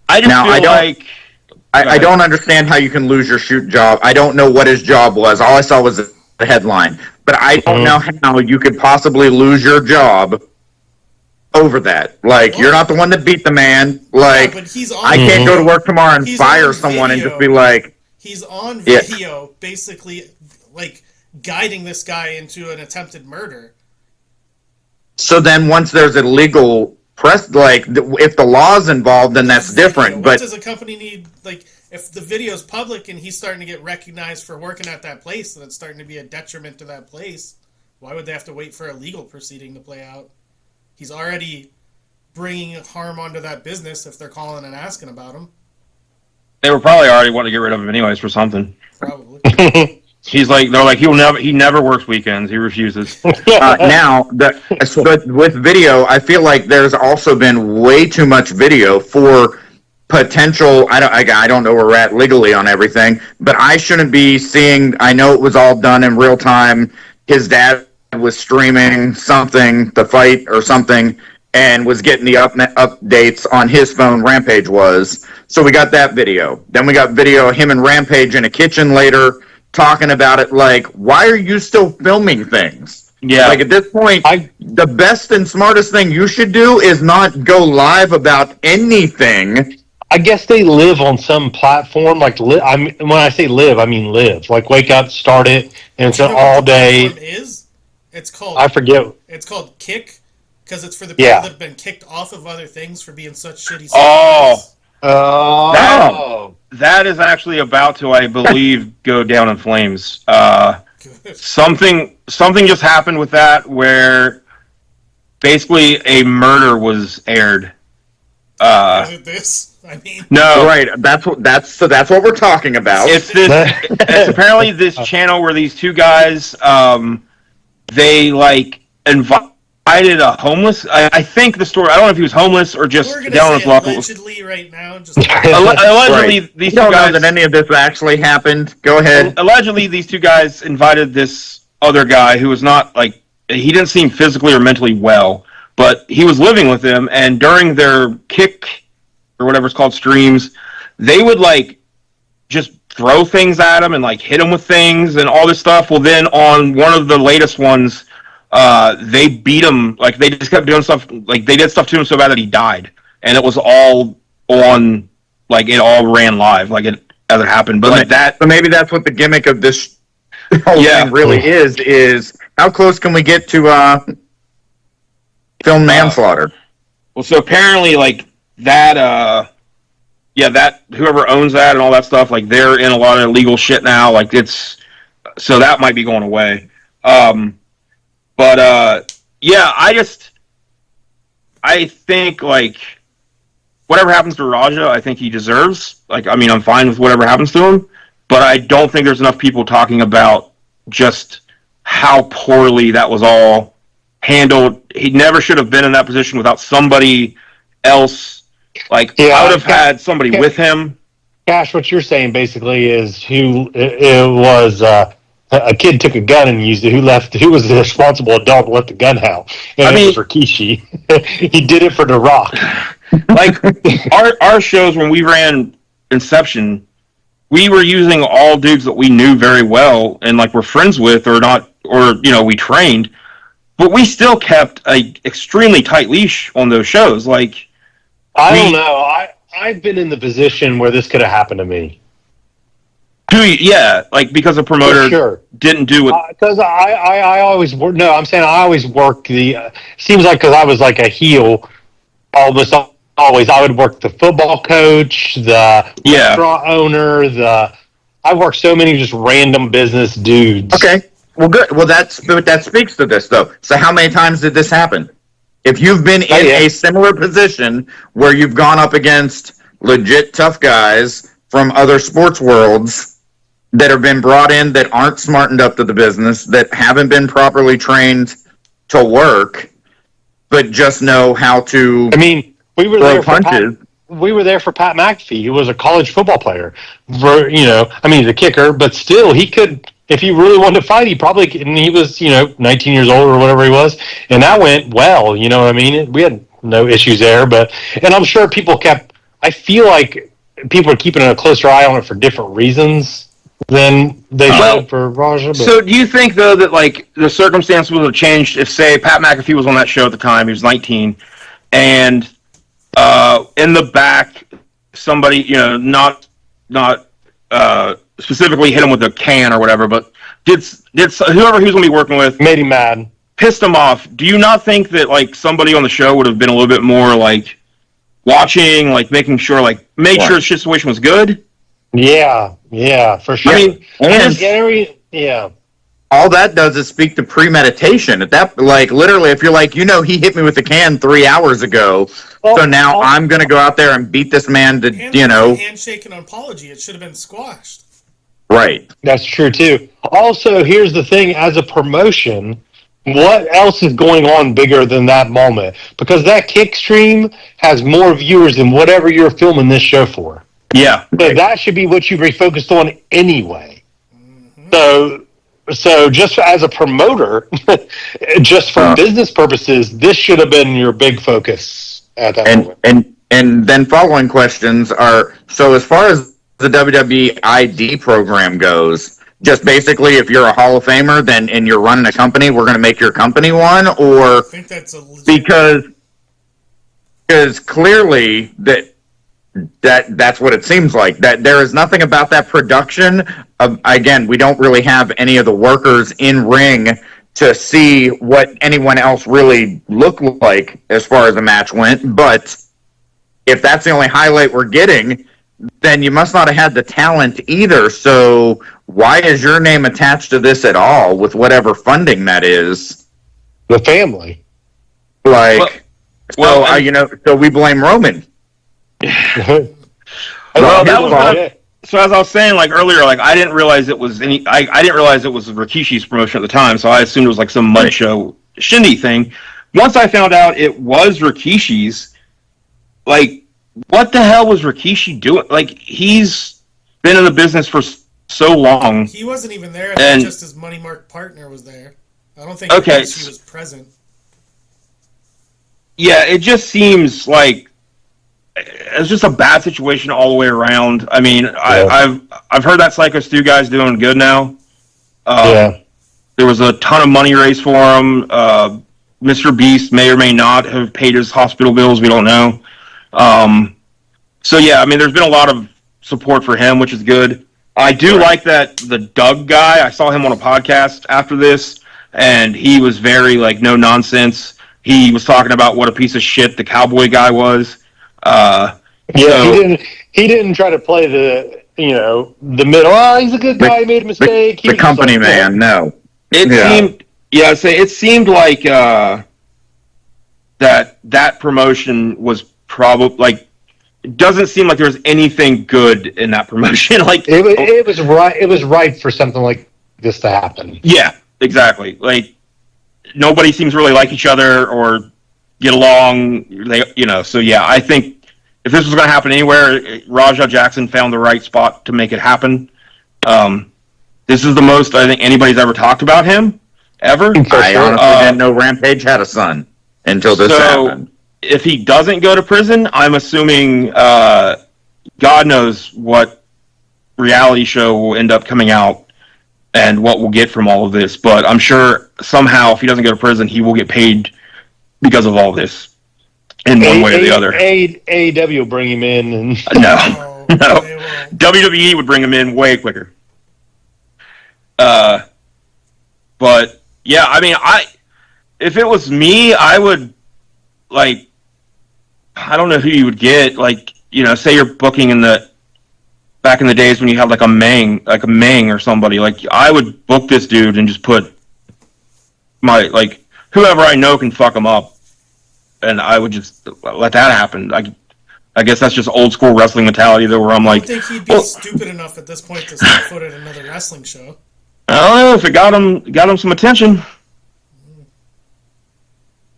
I don't understand how you can lose your shoot job. I don't know what his job was. All I saw was the headline. But I don't know how you could possibly lose your job over that. Like, you're not the one that beat the man. Like, I can't go to work tomorrow and fire someone and just be like... He's on video, basically, like, guiding this guy into an attempted murder. So then once there's a legal press, like, if the law's involved, then that's different. What does a company need, like, if the video's public and he's starting to get recognized for working at that place, then it's starting to be a detriment to that place. Why would they have to wait for a legal proceeding to play out? He's already bringing harm onto that business if they're calling and asking about him. They were probably already wanting to get rid of him anyways for something. Probably. They're like, he never works weekends. He refuses. But with video, I feel like there's also been way too much video for potential. I don't know where we're at legally on everything, but I shouldn't be seeing. I know it was all done in real time. His dad was streaming something, the fight or something, and was getting the updates on his phone. Rampage was. So we got that video. Then we got video of him and Rampage in a kitchen later talking about it. Like, why are you still filming things? Yeah. Like, at this point, the best and smartest thing you should do is not go live about anything. I guess they live on some platform. Like, when I say live, I mean live. Like, wake up, start it, and it's an all day. It's called. I forget. It's called Kick, because it's for the people that have been kicked off of other things for being such shitty. That is actually about to, I believe, go down in flames. Something just happened with that where basically a murder was aired. Is it this? I mean, no, right? That's what we're talking about. It's apparently this channel where these two guys, they like invited a homeless. I think the story. I don't know if he was homeless or just down on his luck. Allegedly, right now, allegedly, right. These two guys. Know that any of this actually happened. Go ahead. Allegedly, these two guys invited this other guy who was not like he didn't seem physically or mentally well, but he was living with them, and during their Kick or whatever it's called streams, they would like just throw things at him and like hit him with things and all this stuff. Well, then on one of the latest ones, they beat him. Like they just kept doing stuff. Like they did stuff to him so bad that he died, and it was all on. Like it all ran live, like it as it happened. But like that. So maybe that's what the gimmick of this whole thing really is how close can we get to film manslaughter? Well, so apparently, like that. That whoever owns that and all that stuff, like they're in a lot of illegal shit now. Like it's so that might be going away. I think like whatever happens to Raja, I think he deserves. Like, I mean, I'm fine with whatever happens to him, but I don't think there's enough people talking about just how poorly that was all handled. He never should have been in that position without somebody else. Like, I would have had somebody with him. Cash, what you're saying basically is who it was. A kid took a gun and used it. Who was the responsible adult to let the gun out? And it was Rikishi. He did it for The Rock. Like our shows when we ran Inception, we were using all dudes that we knew very well and like we're friends with or not, or we trained, but we still kept a extremely tight leash on those shows. Like I don't know. I've been in the position where this could have happened to me. Yeah, like because a promoter didn't do it. Because I always work. No, I'm saying I always work the. Seems like because I was like a heel, almost always I would work the football coach, the restaurant owner, I worked so many just random business dudes. Okay, well, good. Well, that speaks to this though. So, how many times did this happen? If you've been in a similar position where you've gone up against legit tough guys from other sports worlds that have been brought in that aren't smartened up to the business, that haven't been properly trained to work, but just know how to we were there punches. We were there for Pat McAfee, who was a college football player. He's a kicker, but still he could, if he really wanted to fight, he probably, and he was, 19 years old or whatever he was, and that went well, you know what I mean? We had no issues there, and I'm sure I feel like people are keeping a closer eye on it for different reasons than they did for Raja. So do you think, though, that, like, the circumstances would have changed if, say, Pat McAfee was on that show at the time, he was 19, and in the back, somebody, not specifically hit him with a can or whatever, but did whoever he was going to be working with made him mad, pissed him off? Do you not think that like somebody on the show would have been a little bit more like watching, like making sure, like made sure the situation was good? Yeah, for sure. All that does is speak to premeditation. At that, like, literally, if you're like, he hit me with a can 3 hours ago, so now I'm going to go out there and beat this man to, handshake and an apology. It should have been squashed. Right. That's true, too. Also, here's the thing. As a promotion, what else is going on bigger than that moment? Because that kick stream has more viewers than whatever you're filming this show for. Yeah. So that should be what you be focused on anyway. Mm-hmm. So just as a promoter, just for business purposes, this should have been your big focus at that moment. And then following questions are, so as far as the WWE ID program goes, just basically if you're a Hall of Famer then and you're running a company, we're going to make your company one? Or I think that's a legit... because clearly that's what it seems like. That there is nothing about that production. Again, we don't really have any of the workers in ring to see what anyone else really looked like as far as the match went. But if that's the only highlight we're getting, then you must not have had the talent either. So why is your name attached to this at all with whatever funding that is? The family. So we blame Roman. So as I was saying, like earlier, like I didn't realize it was I didn't realize it was Rikishi's promotion at the time, so I assumed it was like some mud show shindy thing. Once I found out it was Rikishi's, like, what the hell was Rikishi doing? Like, he's been in the business for so long. He wasn't even there. I think just his money mark partner was there. I don't think Rikishi was present. Yeah, it just seems like it's just a bad situation all the way around. I mean, I've heard that Psycho Stu guy's doing good now. There was a ton of money raised for him. Mr. Beast may or may not have paid his hospital bills. We don't know. So yeah, I mean, there's been a lot of support for him, which is good. I do like that the Doug guy. I saw him on a podcast after this, and he was very like no nonsense. He was talking about what a piece of shit the cowboy guy was. He didn't try to play the middle. Oh, he's a good guy. He made a mistake. The company man. No, it seemed like that promotion was probably like. It doesn't seem like there was anything good in that promotion. Like it was right. It was right for something like this to happen. Yeah, exactly. Like nobody seems really like each other or get along. So yeah, I think if this was going to happen anywhere, Rajah Jackson found the right spot to make it happen. This is the most I think anybody's ever talked about him ever. I honestly didn't know Rampage had a son until this happened. If he doesn't go to prison, I'm assuming God knows what reality show will end up coming out and what we'll get from all of this. But I'm sure somehow if he doesn't go to prison, he will get paid because of all this in one way or the other. AEW will bring him in. And no. WWE would bring him in way quicker. But yeah, I mean, if it was me, I would I don't know who you would get. Say you're booking back in the days when you had a Meng or somebody. I would book this dude and just put my whoever I know can fuck him up, and I would just let that happen. I guess that's just old school wrestling mentality, though, where I'm I don't think he'd be stupid enough at this point to step foot at another wrestling show. I don't know if it got him some attention.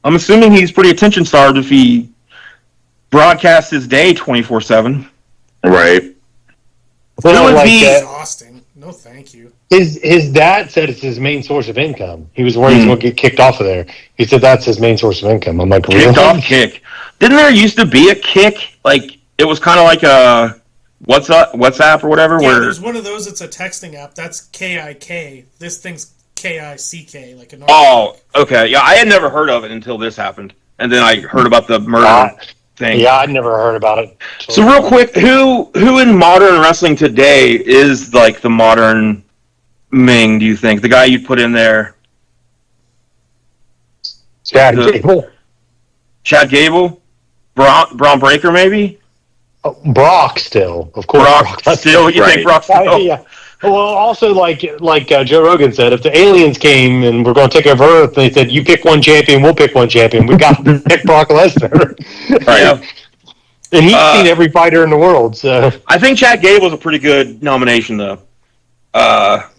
I'm assuming he's pretty attention starved if he broadcasts his day 24/7. Right. That would be exhausting. No, thank you. His dad said it's his main source of income. He was worried he's going to get kicked off of there. He said that's his main source of income. I'm like, really? Kicked off Kick. Didn't there used to be a Kick? It was kind of like a WhatsApp or whatever. Yeah, where there's one of those. It's a texting app. That's KIK. This thing's KICK. Okay. Yeah, I had never heard of it until this happened, and then I heard about the murder thing. Yeah, I'd never heard about it. So real quick, who in modern wrestling today is the modern Ming? Do you think the guy you'd put in there? Chad Gable. Chad Gable, Braun Breaker, maybe. Brock still, of course. Brock still. You think Brock still? Yeah. Well, also like Joe Rogan said, if the aliens came and we're going to take over Earth, they said, "You pick one champion, we'll pick one champion." We got to pick Brock Lesnar. Right. And he's seen every fighter in the world. So I think Chad Gable's a pretty good nomination, though.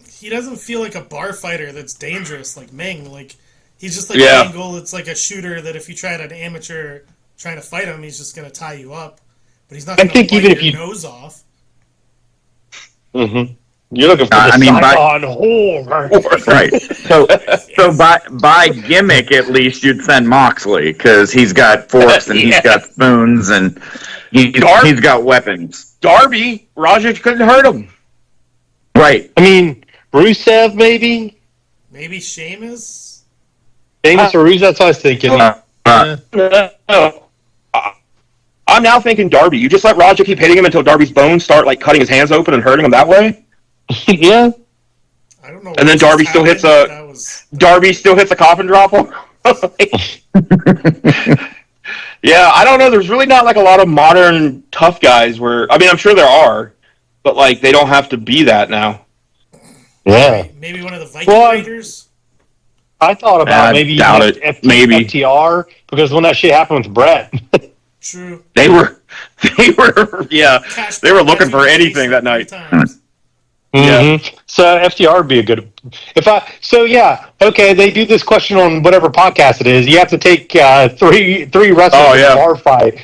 He doesn't feel like a bar fighter that's dangerous like Ming. He's just an angle. It's like a shooter that if you try an amateur trying to fight him, he's just going to tie you up. But he's not going to bite your nose off. Mm-hmm. You're looking for the whore. Right. So by gimmick, at least you'd send Moxley because he's got forks and he's got spoons and he's got weapons. Darby, Rajah couldn't hurt him. Right. I mean, Rusev maybe. Maybe Sheamus. Sheamus or Rusev. That's what I was thinking. No. I'm now thinking Darby. You just let Rajah keep hitting him until Darby's bones start cutting his hands open and hurting him that way. Yeah. I don't know. And then Darby still hits a coffin drop on. Yeah, I don't know. There's really not a lot of modern tough guys where I'm sure there are, but they don't have to be that now. Yeah. Maybe one of the Viking Raiders. I thought about maybe FTR because when that shit happened with Brett. True. They were looking for anything that night. Mm-hmm. Yeah. So FTR would be a good. Okay, they do this question on whatever podcast it is. You have to take three wrestlers in a bar fight.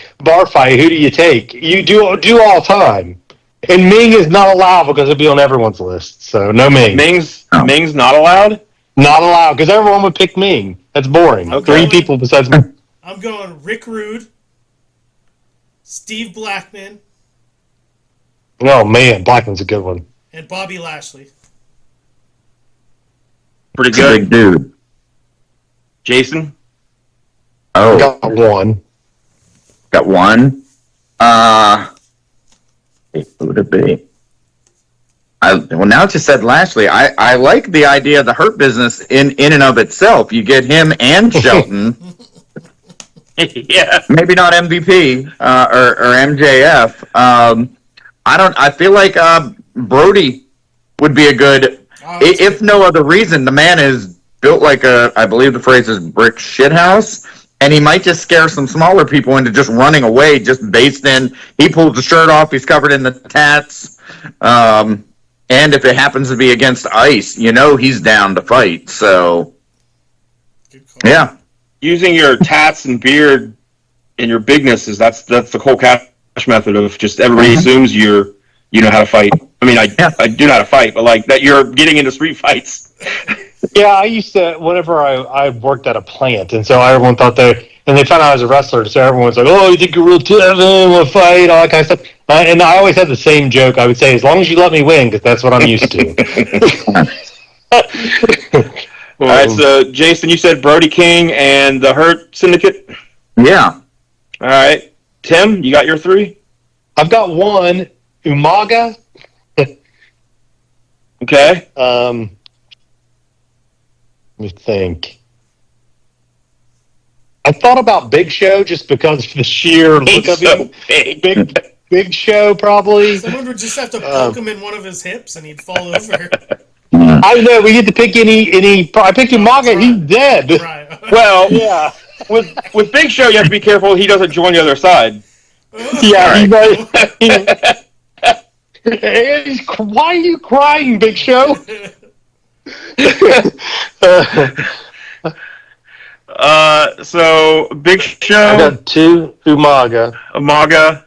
Who do you take? You do all time. And Ming is not allowed because it'd be on everyone's list. So no Ming. Ming's not allowed? Not allowed because everyone would pick Ming. That's boring. Three people besides me. I'm going Rick Rude, Steve Blackman. Oh man, Blackman's a good one. And Bobby Lashley. Pretty good. Big dude. Jason? Oh. Got one. Who would it be? Now that you said Lashley, I like the idea of the Hurt Business in and of itself. You get him and Shelton. Yeah. Maybe not MVP or MJF. I feel like Brody would be a good, if no other reason. The man is built like I believe the phrase is brick shithouse, and he might just scare some smaller people into just running away just based in, he pulls the shirt off, he's covered in the tats, and if it happens to be against ice, he's down to fight, so, yeah. Using your tats and beard and your bigness that's the whole method of just everybody assumes you know how to fight. I mean, I do know how to fight, but like that you're getting into street fights. Yeah, I used to, whenever I worked at a plant, and so everyone thought and they found out I was a wrestler, so everyone was like, oh, you think you're real tough, want to fight, all that kind of stuff. And I always had the same joke. I would say, as long as you let me win, because that's what I'm used to. All right, so Jason, you said Brody King and the Hurt Syndicate? Yeah. All right. Tim, you got your 3? I've got one, Umaga. Okay. Let me think. I thought about Big Show just because of the sheer look of him. Big Show, probably. Someone would just have to poke him in one of his hips and he'd fall over. I know, we get to pick any. I picked Umaga, he's dead. Right. Well, Yeah. with Big Show, you have to be careful he doesn't join the other side. Yeah, why are you crying, Big Show? So Big Show. I got 2, Umaga.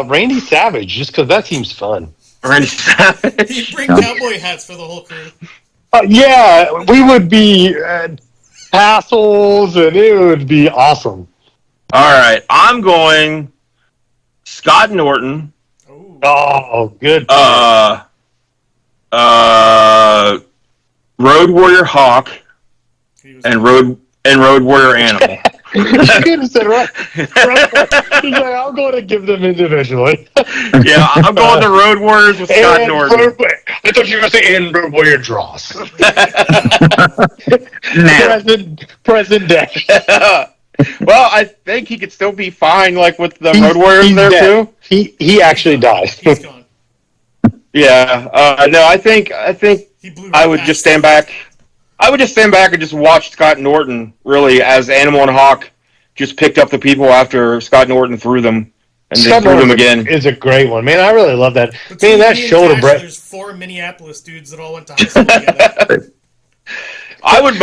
Randy Savage, just because that seems fun. Randy Savage. He'd bring cowboy hats for the whole crew. Yeah, we would be tassels, and it would be awesome. All right, I'm going Scott Norton. Ooh. Oh, good. Road Warrior Hawk and Road Warrior Animal. You could have said right. He's like, I'm going to give them individually. Yeah, I'm going to Road Warriors with Scott Norton. I thought you were going to say and Road Warrior Dross. Present day. Well, I think he could still be fine, like with the Road Warriors there dead. too. He actually died. He's gone. Yeah. No, I think I would just stand back. I would just stand back and just watch Scott Norton really as Animal and Hawk just picked up the people after Scott Norton threw them and they threw them again. Is a great one, man. I really love that. Between man, that me and shoulder Cash, break. There's 4 Minneapolis dudes that all went to high school together. I would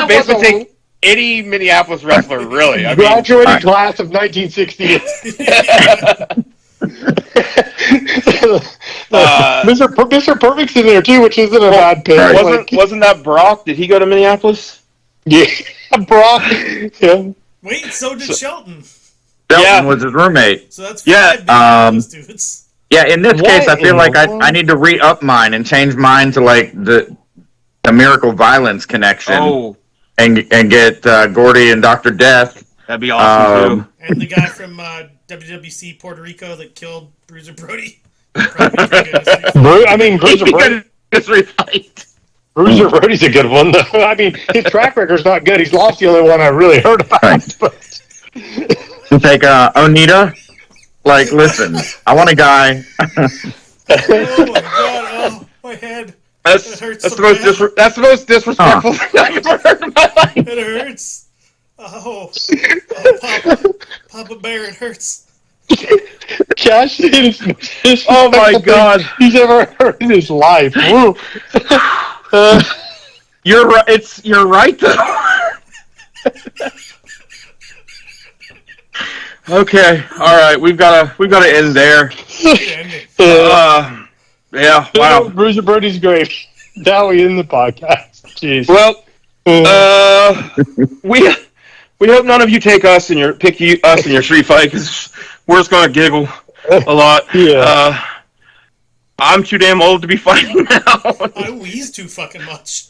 basically take any Minneapolis wrestler, really. I mean, graduating class of 1968. Mr. Perfect's in there too, which isn't a bad pick. Wasn't that Brock? Did he go to Minneapolis? Yeah, Brock. Yeah. Wait, so did Shelton. Shelton was his roommate. So that's 5 Minneapolis dudes. Yeah, in this case, I feel like I need to re-up mine and change mine to like the Miracle Violence connection. Oh. And get Gordy and Dr. Death. That'd be awesome, too. And the guy from WWC Puerto Rico that killed Bruiser Brody. Bruiser Brody. Bruiser Brody's a good one, though. I mean, his track record's not good. He's lost the only one I really heard about. Right. But... Take Onita. Like, listen, I want a guy. Oh, my God. Oh, my head. That's the most disrespectful thing I've ever heard in my life. It hurts. Oh, Papa Bear, it hurts. Cash oh my God, he's ever heard in his life. You're right. You're right though. Okay, all right. We've got to end there. Yeah, wow. Bruiser Brody's great. Now we end the podcast. Jeez. Well, we hope none of you take us in your street fight because we're just gonna giggle a lot. Yeah. I'm too damn old to be fighting now. I wheeze too fucking much.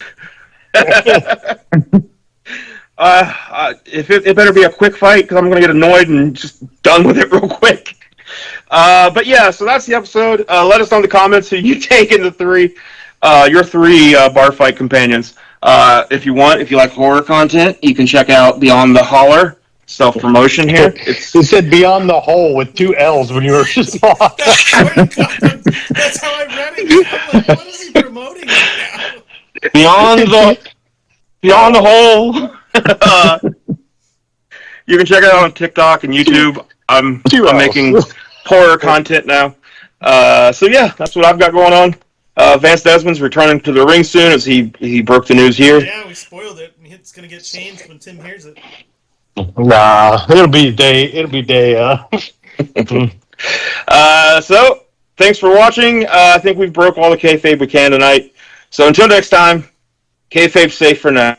It better be a quick fight because I'm gonna get annoyed and just done with it real quick. But yeah, so that's the episode. Let us know in the comments who you take in your 3 bar fight companions. If you like horror content, you can check out Beyond the Holler. Self-promotion here. It said Beyond the Hole with 2 L's when you were just lost. That's how I read it. I'm like, what is he promoting right now? Beyond the Hole. You can check it out on TikTok and YouTube. I'm making horror content now. So yeah, that's what I've got going on. Vance Desmond's returning to the ring soon as he broke the news here. Yeah, we spoiled it. It's gonna get changed when Tim hears it. Nah, it'll be day. So, thanks for watching. I think we've broke all the kayfabe we can tonight. So until next time, kayfabe safe for now.